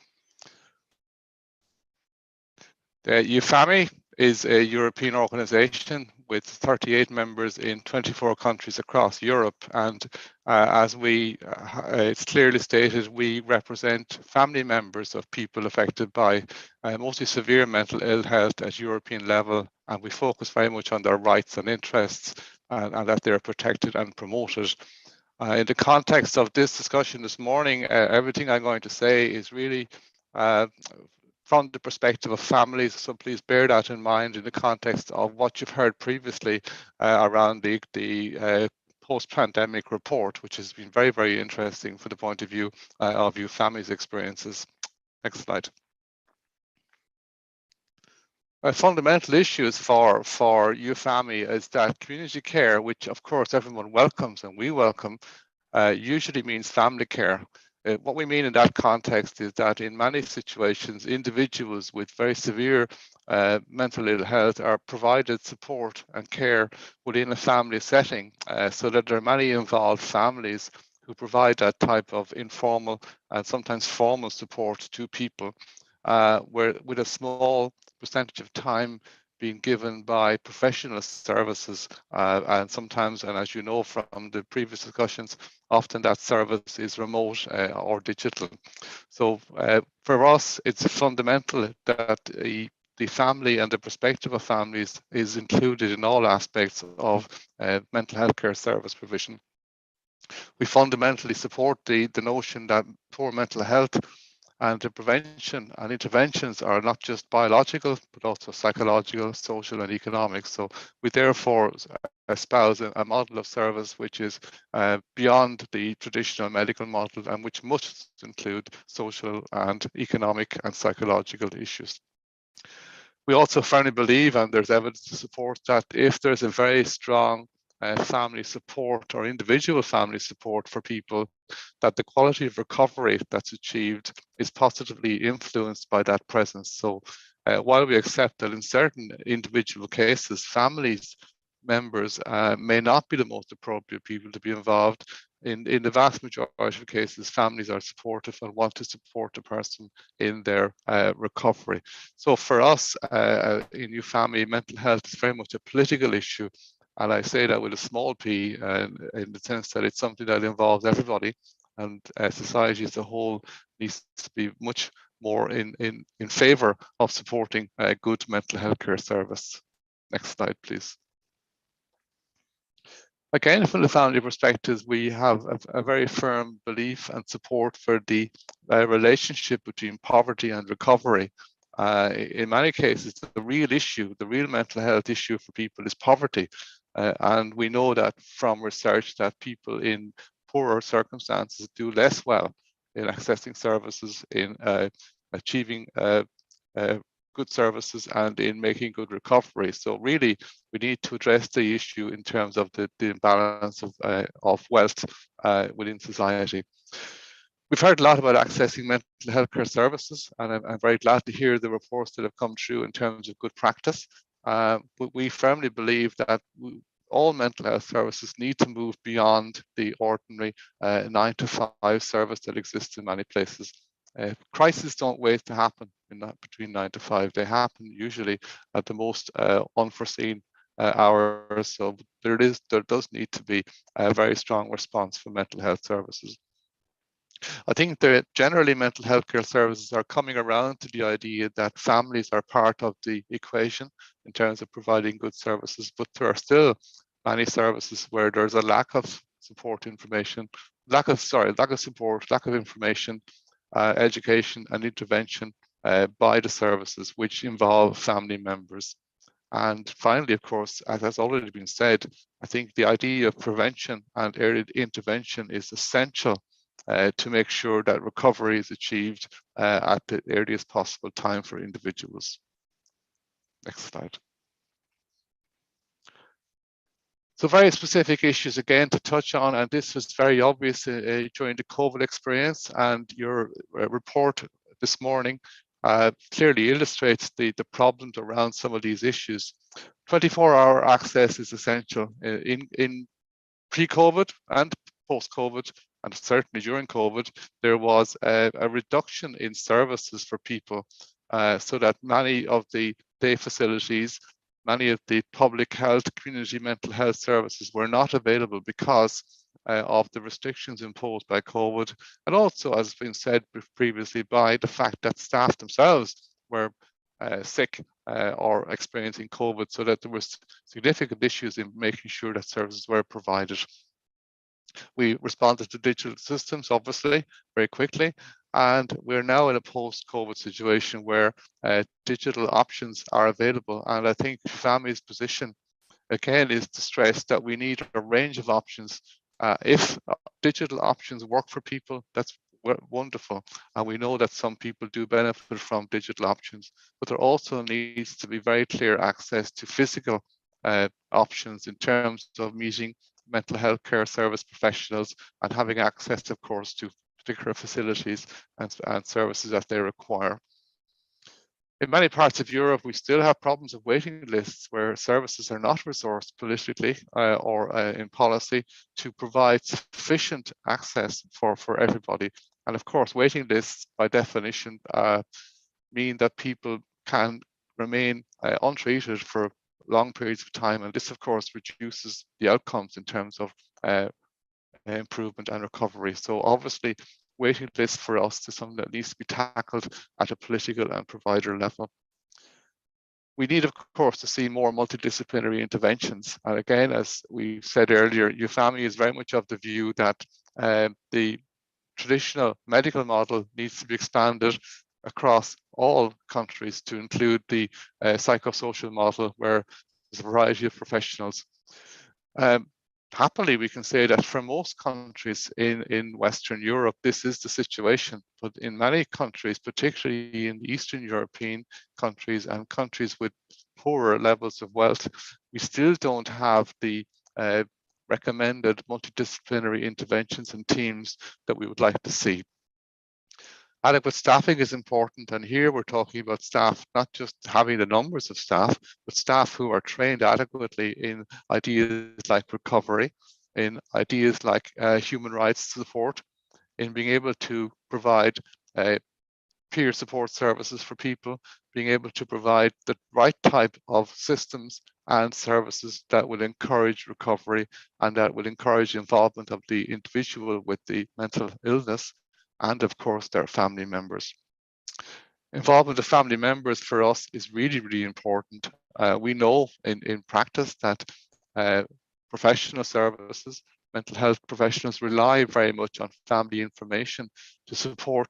The EUPHW is a European organization with 38 members in 24 countries across Europe. And as it's clearly stated, we represent family members of people affected by mostly severe mental ill health at European level. And we focus very much on their rights and interests and that they're protected and promoted. In the context of this discussion this morning, everything I'm going to say is really from the perspective of families, so please bear that in mind in the context of what you've heard previously around the post-pandemic report, which has been very, very interesting for the point of view of you families' experiences. Next slide. Fundamental issues for EUPHW is that community care, which of course everyone welcomes and we welcome, usually means family care. What we mean in that context is that in many situations, individuals with very severe mental ill health are provided support and care within a family setting, so that there are many involved families who provide that type of informal and sometimes formal support to people, where with a small percentage of time being given by professional services, and sometimes, and as you know from the previous discussions, often that service is remote or digital. So for us, it's fundamental that the family and the perspective of families is included in all aspects of mental health care service provision. We fundamentally support the notion that poor mental health and the prevention and interventions are not just biological, but also psychological, social, and economic. So we therefore espouse a model of service which is beyond the traditional medical model and which must include social and economic and psychological issues. We also firmly believe, and there's evidence to support, that if there's a very strong family support or individual family support for people, that the quality of recovery that's achieved is positively influenced by that presence. So while we accept that in certain individual cases, families members may not be the most appropriate people to be involved, in the vast majority of cases, families are supportive and want to support the person in their recovery. So for us in EUPHW, mental health is very much a political issue. And I say that with a small p, in the sense that it's something that involves everybody, and society as a whole needs to be much more in favor of supporting a good mental health care service. Next slide, please. Again, from the family perspective, we have a very firm belief and support for the relationship between poverty and recovery. In many cases, the real issue, the real mental health issue for people is poverty. And we know that from research that people in poorer circumstances do less well in accessing services, in achieving good services, and in making good recovery. So really, we need to address the issue in terms of the imbalance of wealth within society. We've heard a lot about accessing mental health care services, and I'm very glad to hear the reports that have come through in terms of good practice. But we firmly believe that all mental health services need to move beyond the ordinary 9 to 5 service that exists in many places. Crises don't wait to happen between 9 to 5. They happen usually at the most unforeseen hours. So there does need to be a very strong response for mental health services. I think that generally mental health care services are coming around to the idea that families are part of the equation in terms of providing good services, but there are still many services where there's a lack of support information, lack of support, lack of information, education and intervention by the services which involve family members. And finally, of course, as has already been said, I think the idea of prevention and early intervention is essential to make sure that recovery is achieved at the earliest possible time for individuals. Next slide. So very specific issues again to touch on, and this was very obvious during the COVID experience, and your report this morning clearly illustrates the problems around some of these issues. 24-hour access is essential in pre-COVID and post-COVID, and certainly during COVID, there was a reduction in services for people so that many of the day facilities, many of the public health, community mental health services were not available because of the restrictions imposed by COVID, and also, as has been said previously, by the fact that staff themselves were sick or experiencing COVID, so that there was significant issues in making sure that services were provided. We responded to digital systems, obviously, very quickly, and we're now in a post-COVID situation where digital options are available. And I think families' position, again, is to stress that we need a range of options. If digital options work for people, that's wonderful. And we know that some people do benefit from digital options, but there also needs to be very clear access to physical options in terms of meeting mental health care service professionals and having access, of course, to particular facilities and services that they require. In many parts of Europe, we still have problems of waiting lists where services are not resourced politically or in policy to provide sufficient access for everybody. And of course, waiting lists by definition mean that people can remain untreated for long periods of time, and this of course reduces the outcomes in terms of improvement and recovery. So obviously waiting lists for us is something that needs to be tackled at a political and provider level. We need, of course, to see more multidisciplinary interventions. And again, as we said earlier, EUPHW is very much of the view that the traditional medical model needs to be expanded across all countries to include the psychosocial model where there's a variety of professionals. Happily, we can say that for most countries in Western Europe, this is the situation. But in many countries, particularly in Eastern European countries and countries with poorer levels of wealth, we still don't have the recommended multidisciplinary interventions and teams that we would like to see. Adequate staffing is important, and here we're talking about staff, not just having the numbers of staff, but staff who are trained adequately in ideas like recovery, in ideas like human rights support, in being able to provide peer support services for people, being able to provide the right type of systems and services that will encourage recovery and that will encourage involvement of the individual with the mental illness and of course their family members. Involvement of family members for us is really, really important. We know in practice that professional services, mental health professionals rely very much on family information to support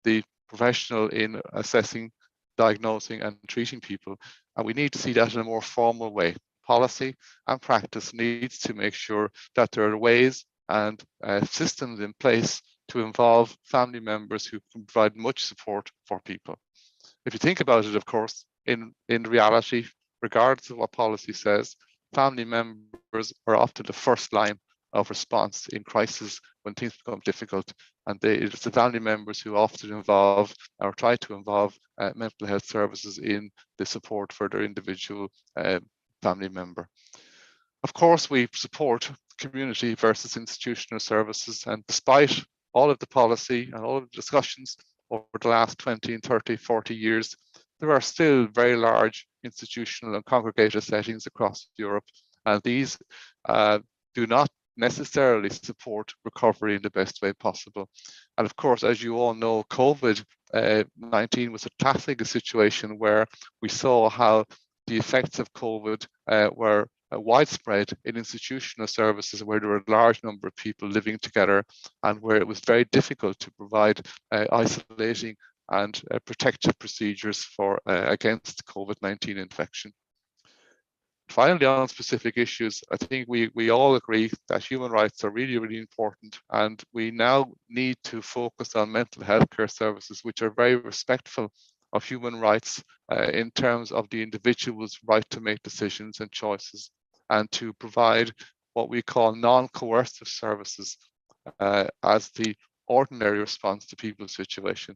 the professional in assessing, diagnosing and treating people. And we need to see that in a more formal way. Policy and practice needs to make sure that there are ways and systems in place to involve family members who can provide much support for people. If you think about it, of course, in reality, regardless of what policy says, family members are often the first line of response in crisis when things become difficult. And it's the family members who often involve or try to involve mental health services in the support for their individual family member. Of course, we support community versus institutional services, and despite all of the policy and all of the discussions over the last 20 and 30, 40 years, there are still very large institutional and congregated settings across Europe, and these do not necessarily support recovery in the best way possible. And of course, as you all know, COVID-19 was a classic situation where we saw how the effects of COVID were widespread in institutional services where there were a large number of people living together and where it was very difficult to provide isolating and protective procedures for against COVID-19 infection. Finally, on specific issues, I think we all agree that human rights are really, really important, and we now need to focus on mental health care services which are very respectful of human rights in terms of the individual's right to make decisions and choices, and to provide what we call non-coercive services as the ordinary response to people's situation.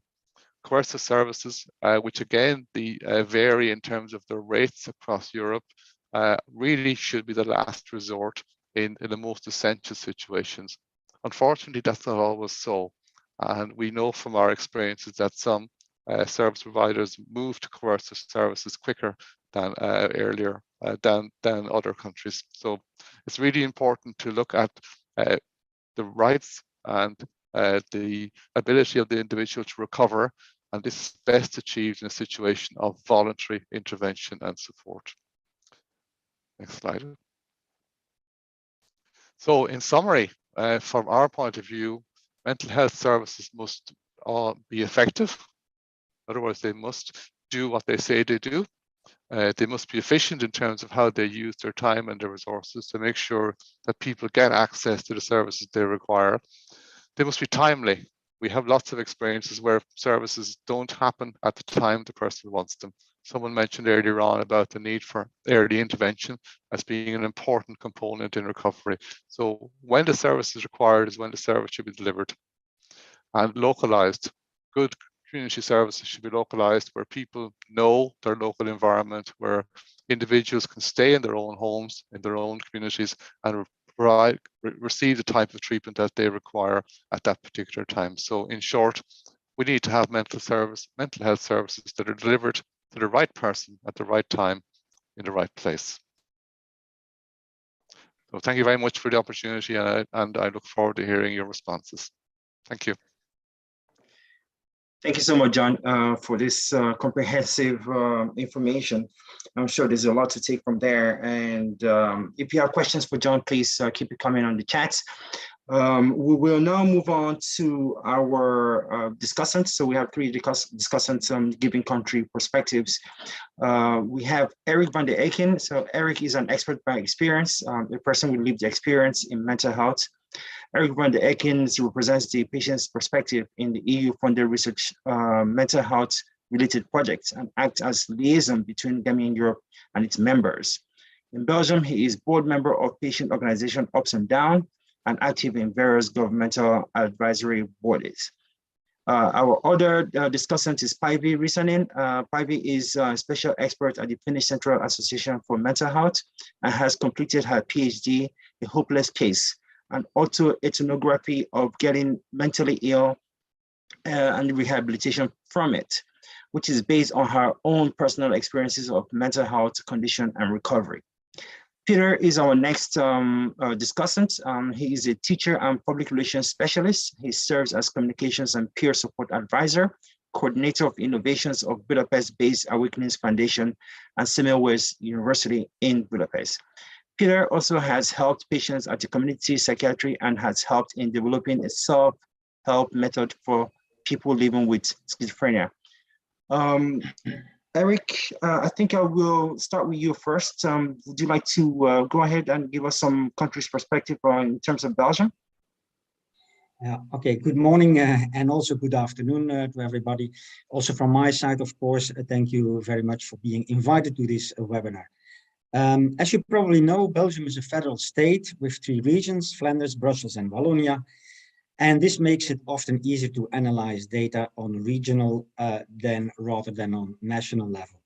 Coercive services, which again vary in terms of their rates across Europe, really should be the last resort in the most essential situations. Unfortunately, that's not always so. And we know from our experiences that some service providers move to coercive services quicker than earlier than other countries. So it's really important to look at the rights and the ability of the individual to recover, and this is best achieved in a situation of voluntary intervention and support. Next slide. So in summary, from our point of view, mental health services must be effective. Otherwise, they must do what they say they do. They must be efficient in terms of how they use their time and their resources to make sure that people get access to the services they require. They must be timely. We have lots of experiences where services don't happen at the time the person wants them. Someone mentioned earlier on about the need for early intervention as being an important component in recovery. So when the service is required is when the service should be delivered. And localized, good community services should be localized where people know their local environment, where individuals can stay in their own homes, in their own communities, and receive the type of treatment that they require at that particular time. So in short, we need to have mental health services that are delivered to the right person at the right time in the right place. So thank you very much for the opportunity, and I look forward to hearing your responses. Thank you. Thank you so much, John, for this comprehensive information. I'm sure there's a lot to take from there. And if you have questions for John, please keep it coming on the chat. We will now move on to our discussants. So we have three discussants giving country perspectives. We have Eric van der Eken. So Eric is an expert by experience, a person with lived experience in mental health. Eric van der Eken represents the patient's perspective in the EU-funded research mental health related projects and acts as liaison between Gamian Europe and its members. In Belgium, he is board member of patient organization Ups and Down and active in various governmental advisory bodies. Our other discussant is Päivi Risanen. Päivi is a special expert at the Finnish Central Association for Mental Health and has completed her PhD, A Hopeless Case, and also ethnography of getting mentally ill and rehabilitation from it, which is based on her own personal experiences of mental health condition and recovery. Peter is our next discussant. He is a teacher and public relations specialist. He serves as communications and peer support advisor, coordinator of innovations of Budapest-based Awakenings Foundation and Semmelweis University in Budapest. Peter also has helped patients at the community psychiatry and has helped in developing a self-help method for people living with schizophrenia. Eric, I think I will start with you first. Would you like to go ahead and give us some country's perspective in terms of Belgium? Okay, good morning and also good afternoon to everybody. Also from my side, of course, thank you very much for being invited to this webinar. As you probably know, Belgium is a federal state with 3 regions, Flanders, Brussels and Wallonia. And this makes it often easier to analyze data on regional rather than on national level.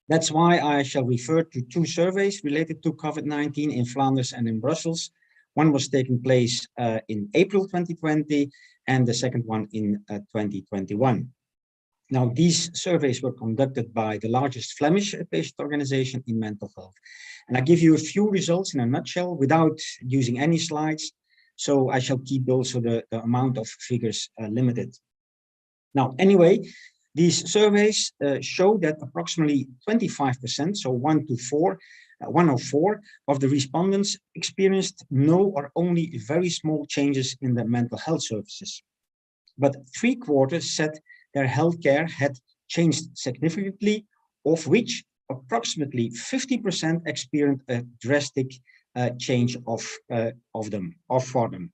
That's why I shall refer to 2 surveys related to COVID-19 in Flanders and in Brussels. One was taking place in April 2020 and the second one in 2021. Now, these surveys were conducted by the largest Flemish patient organization in mental health. And I give you a few results in a nutshell without using any slides. So I shall keep also the amount of figures limited. Now, anyway, these surveys show that approximately 25%, so 1 of 4 of the respondents experienced no or only very small changes in their mental health services. But 3/4 said their healthcare had changed significantly, of which approximately 50% experienced a drastic change for them.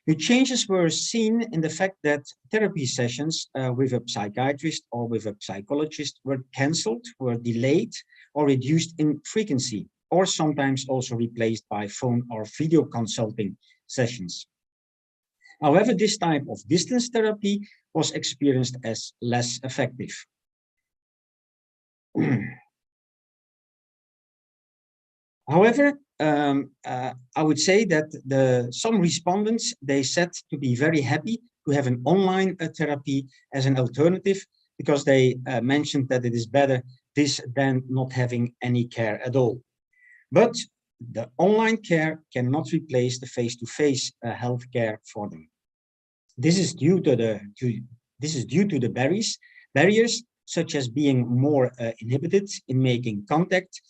The changes were seen in the fact that therapy sessions with a psychiatrist or with a psychologist were cancelled, were delayed, or reduced in frequency, or sometimes also replaced by phone or video consulting sessions. However, this type of distance therapy was experienced as less effective. However, I would say that some respondents, they said to be very happy to have an online therapy as an alternative, because they mentioned that it is better this than not having any care at all. But the online care cannot replace the face-to-face healthcare for them. This is due to the barriers such as being more inhibited in making contact,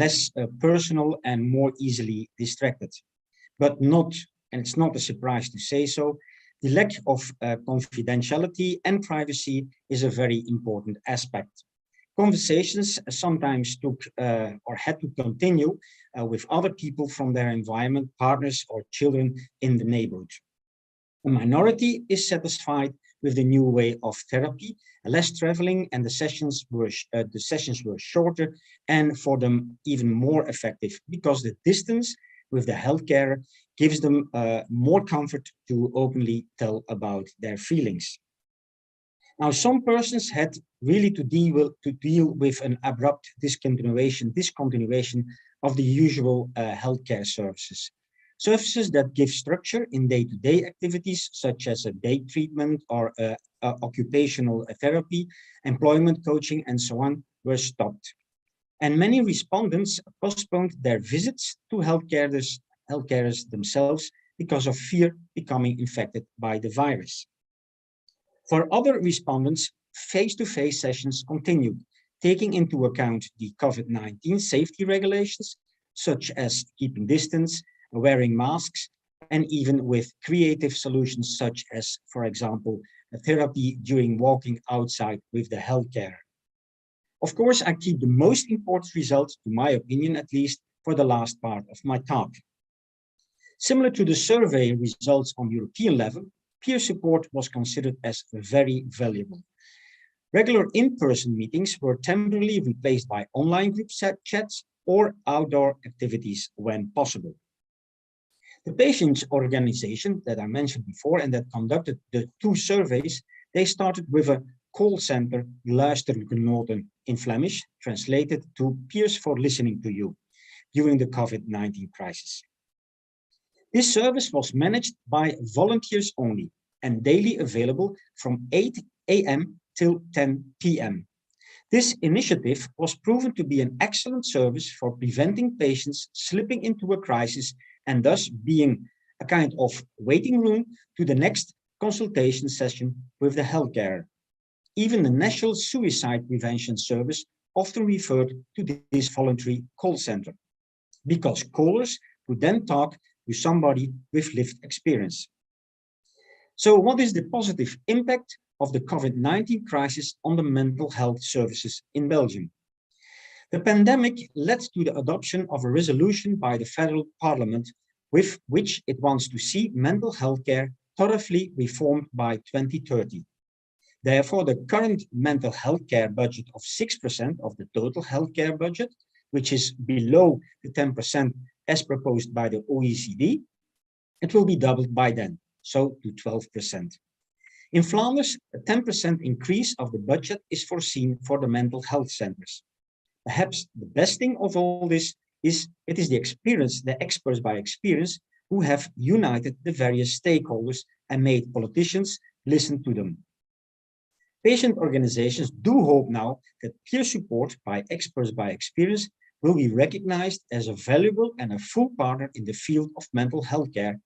less personal and more easily distracted. But not, and it's not a surprise to say so, the lack of confidentiality and privacy is a very important aspect. Conversations sometimes took or had to continue with other people from their environment, partners or children in the neighborhood. A minority is satisfied with the new way of therapy, less traveling, and the sessions were shorter and for them even more effective, because the distance with the healthcare gives them more comfort to openly tell about their feelings. Now, some persons had really to deal with an abrupt discontinuation of the usual healthcare services. Services that give structure in day-to-day activities, such as a day treatment or occupational therapy, employment coaching, and so on, were stopped. And many respondents postponed their visits to healthcarers themselves because of fear becoming infected by the virus. For other respondents, face-to-face sessions continued, taking into account the COVID-19 safety regulations, such as keeping distance, wearing masks, and even with creative solutions such as, for example, therapy during walking outside with the healthcare. Of course, I keep the most important results, to my opinion at least, for the last part of my talk. Similar to the survey results on European level, peer support was considered as very valuable. Regular in-person meetings were temporarily replaced by online group chats or outdoor activities when possible. The patients organization that I mentioned before and that conducted the 2 surveys, they started with a call center, luistergenoten in Flemish, translated to peers for listening to you, during the COVID-19 crisis. This service was managed by volunteers only and daily available from 8 a.m. till 10 p.m. This initiative was proven to be an excellent service for preventing patients slipping into a crisis and thus being a kind of waiting room to the next consultation session with the healthcare. Even the National Suicide Prevention Service often referred to this voluntary call center, because callers could then talk to somebody with lived experience. So what is the positive impact of the COVID-19 crisis on the mental health services in Belgium? The pandemic led to the adoption of a resolution by the federal parliament with which it wants to see mental health care thoroughly reformed by 2030. Therefore, the current mental health care budget of 6% of the total healthcare budget, which is below the 10% as proposed by the OECD, it will be doubled by then, so to 12%. In Flanders, a 10% increase of the budget is foreseen for the mental health centers. Perhaps the best thing of all this is it is the experience, the experts by experience, who have united the various stakeholders and made politicians listen to them. Patient organizations do hope now that peer support by experts by experience will be recognized as a valuable and a full partner in the field of mental health care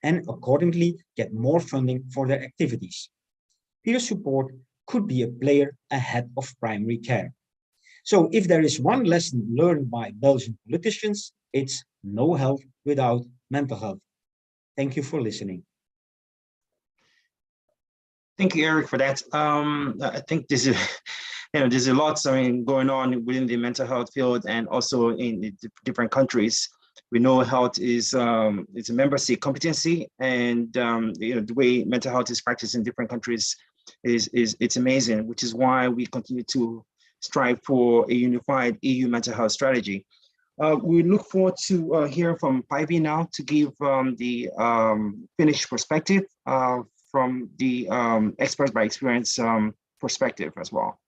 and accordingly get more funding for their activities. Peer support could be a player ahead of primary care. So if there is one lesson learned by Belgian politicians, it's no health without mental health. Thank you for listening. Thank you, Eric, for that. I think this is, there's a lot, going on within the mental health field and also in the different countries. We know health is it's a member state competency, and the way mental health is practiced in different countries it's amazing, which is why we continue to strive for a unified EU mental health strategy. We look forward to hearing from Päivi now to give the Finnish perspective from the experts by experience perspective as well.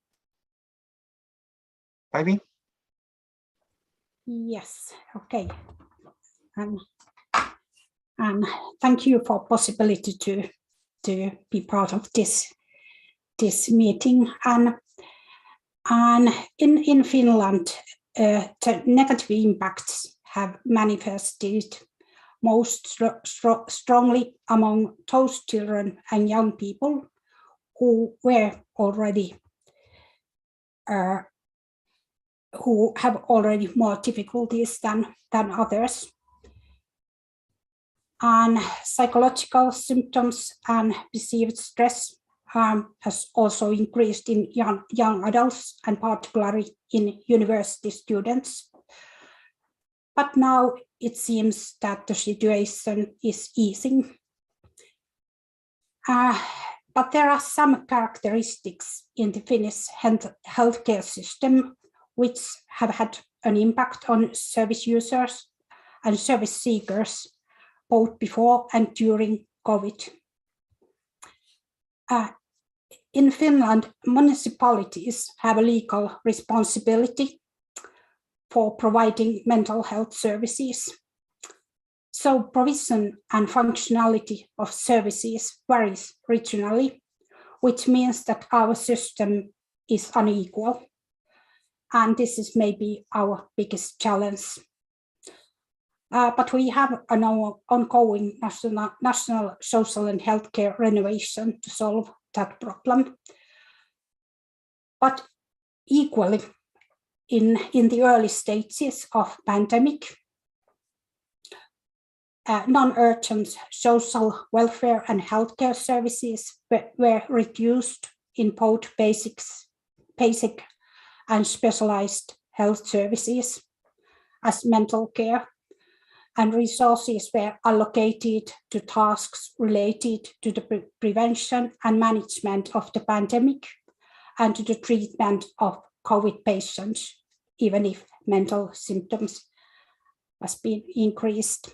Päivi? Yes, okay. And thank you for possibility to be part of this meeting. And in Finland, the negative impacts have manifested most strongly among those children and young people who were already who have already more difficulties than others. And psychological symptoms and perceived stress has also increased in young adults and particularly in university students. But now it seems that the situation is easing. But there are some characteristics in the Finnish healthcare system which have had an impact on service users and service seekers both before and during COVID. In Finland, municipalities have a legal responsibility for providing mental health services. So provision and functionality of services varies regionally, which means that our system is unequal. And this is maybe our biggest challenge. But we have an ongoing national social and healthcare renovation to solve that problem. But equally, in the early stages of pandemic, non-urgent social welfare and healthcare services were reduced in both basic and specialized health services as mental care, and resources were allocated to tasks related to the prevention and management of the pandemic and to the treatment of COVID patients, even if mental symptoms has been increased.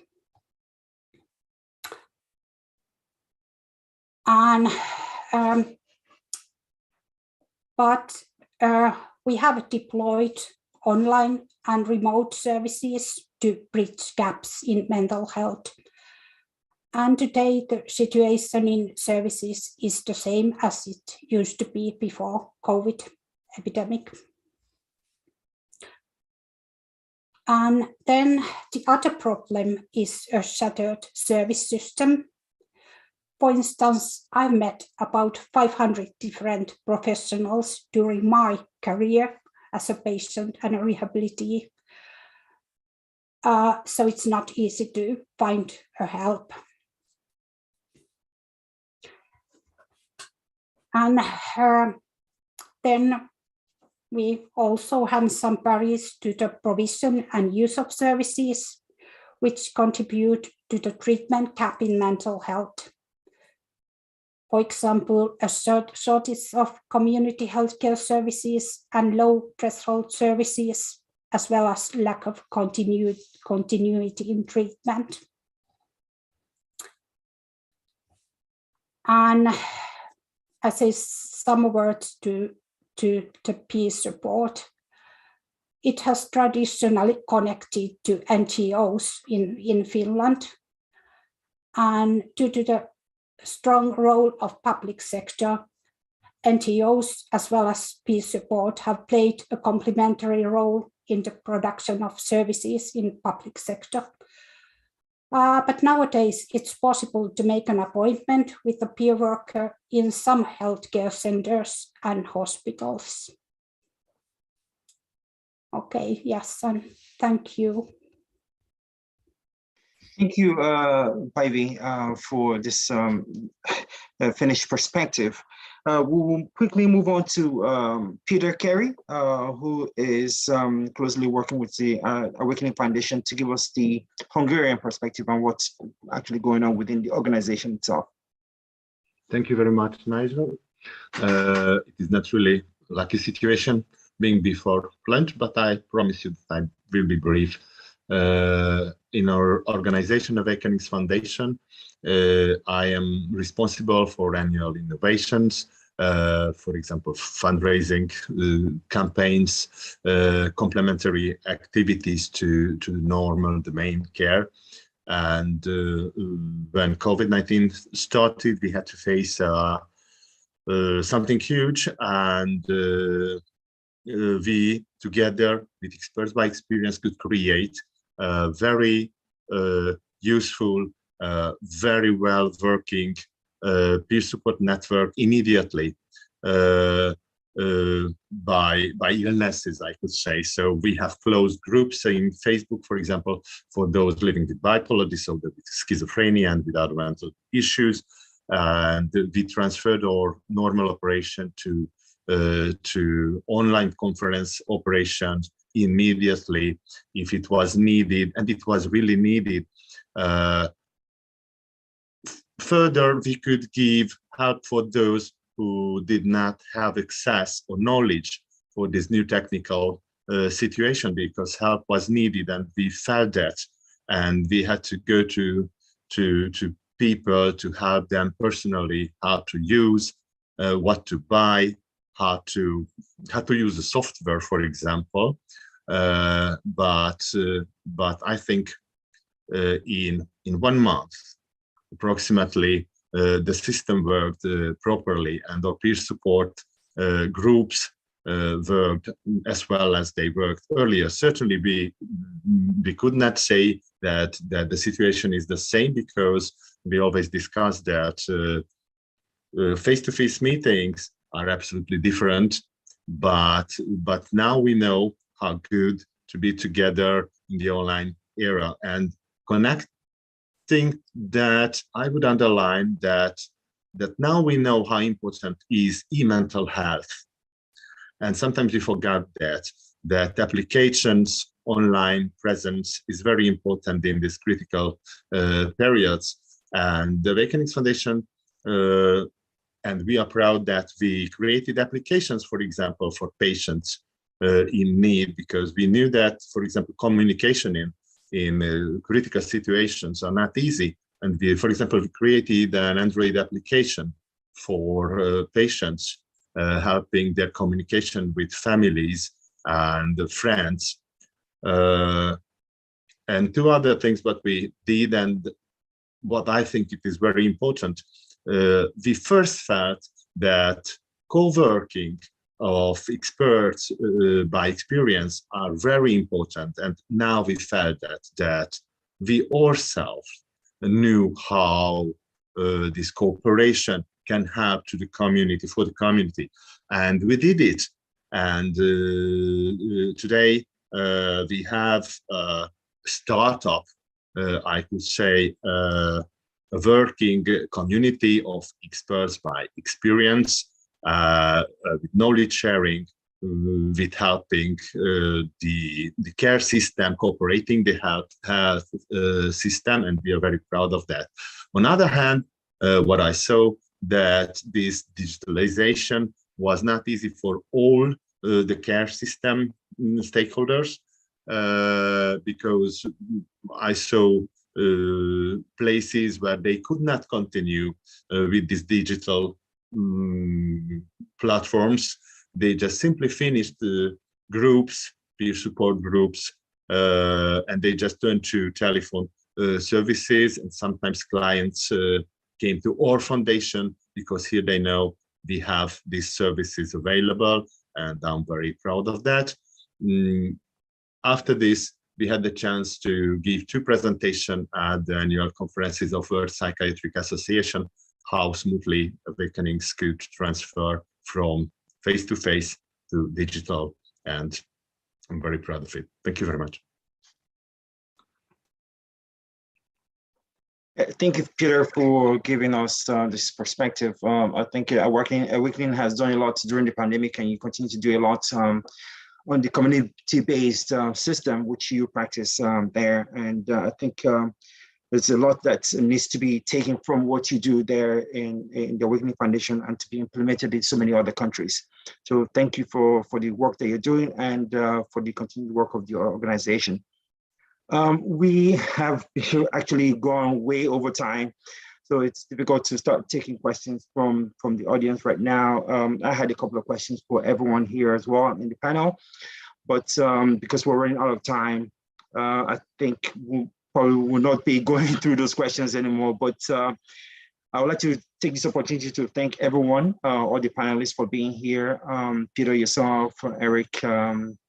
But we have deployed online and remote services to bridge gaps in mental health. And today the situation in services is the same as it used to be before COVID epidemic. And then the other problem is a shattered service system. For instance, I've met about 500 different professionals during my career as a patient and a rehabilitatee. So it's not easy to find a help. And then we also have some barriers to the provision and use of services, which contribute to the treatment gap in mental health. For example, a shortage of community healthcare services and low threshold services, as well as lack of continuity in treatment. And I say some words to the peer support. It has traditionally connected to NGOs in Finland. And due to the strong role of public sector, NGOs as well as peer support have played a complementary role in the production of services in public sector. But nowadays, it's possible to make an appointment with a peer worker in some healthcare centers and hospitals. Okay, yes, and thank you. Thank you, Päivi, for this finished perspective. We will quickly move on to Peter Carey, who is closely working with the Awakening Foundation to give us the Hungarian perspective on what's actually going on within the organization itself. Thank you very much, Nigel. It is not really a lucky situation being before lunch, but I promise you that I will be brief. In our organization, Awakenings Foundation, I am responsible for annual innovations, for example, fundraising campaigns, complementary activities to normal domain care. And when COVID-19 started, we had to face something huge, and we, together with Experts by Experience, could create a very useful, very well working peer support network immediately by illnesses, I could say. So we have closed groups in Facebook, for example, for those living with bipolar disorder, with schizophrenia, and with other mental issues. And we transferred our normal operation to online conference operations immediately if it was needed, and it was really needed. Further, we could give help for those who did not have access or knowledge for this new technical situation, because help was needed, and we felt that, and we had to go to people to help them personally, how to use, what to buy, how to use the software, for example. But I think in 1 month, approximately, the system worked properly, and our peer support groups worked as well as they worked earlier. Certainly, we could not say that the situation is the same, because we always discuss that face-to-face meetings are absolutely different, but now we know how good to be together in the online era. And connecting that, I would underline that now we know how important is e-mental health. And sometimes we forget that applications, online presence is very important in these critical periods. And the Awakenings Foundation, and we are proud that we created applications, for example, for patients in need, because we knew that, for example, communication in critical situations are not easy. And we, for example, we created an Android application for patients, helping their communication with families and friends. And 2 other things what we did, and what I think it is very important, we first felt that co-working of experts by experience are very important, and now we felt that we ourselves knew how this cooperation can help to the community, for the community, and we did it. And today we have a startup, I could say, a working community of experts by experience, with knowledge sharing, with helping the care system, cooperating the health system, and we are very proud of that. On the other hand, what I saw that this digitalization was not easy for all the care system stakeholders, because I saw places where they could not continue with these digital platforms. They just simply finished groups, peer support groups, and they just turned to telephone services, and sometimes clients came to our foundation because here they know we have these services available, and I'm very proud of that. After this, we had the chance to give 2 presentations at the annual conferences of World Psychiatric Association, how smoothly awakenings could transfer from face-to-face to digital, and I'm very proud of it. Thank you very much. Thank you, Peter, for giving us this perspective. I think Awakening has done a lot during the pandemic, and you continue to do a lot on the community-based system, which you practice there. And I think there's a lot that needs to be taken from what you do there in the Awakening Foundation and to be implemented in so many other countries. So thank you for the work that you're doing and for the continued work of the organization. We have actually gone way over time, so it's difficult to start taking questions from the audience right now. I had a couple of questions for everyone here as well in the panel, but because we're running out of time, I think we probably will not be going through those questions anymore. But I would like to take this opportunity to thank everyone, all the panelists for being here. Peter, yourself, Eric,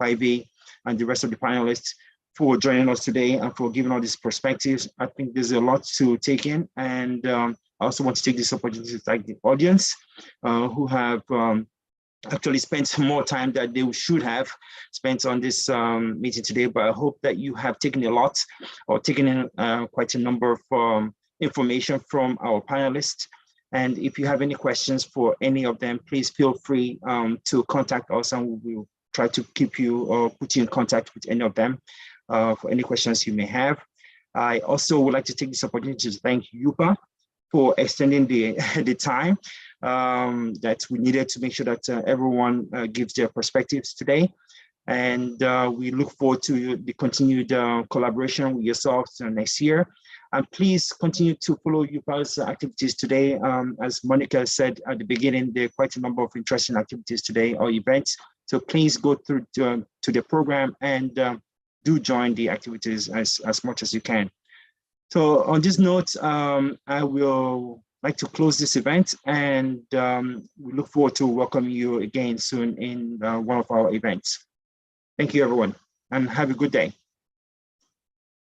Pivy, and the rest of the panelists for joining us today and for giving all these perspectives. I think there's a lot to take in, and I also want to take this opportunity to thank the audience who have actually spent more time than they should have spent on this meeting today. But I hope that you have taken a lot, or taken in quite a number of information from our panelists. And if you have any questions for any of them, please feel free to contact us, and we will try to keep you or put you in contact with any of them for any questions you may have. I also would like to take this opportunity to thank EUPHA for extending the time that we needed to make sure that everyone gives their perspectives today. And we look forward to the continued collaboration with yourselves next year. And please continue to follow EUPHA's activities today. As Monica said at the beginning, there are quite a number of interesting activities today or events. So please go through to the program and do join the activities as much as you can. So on this note, I will like to close this event, and we look forward to welcoming you again soon in one of our events. Thank you, everyone, and have a good day.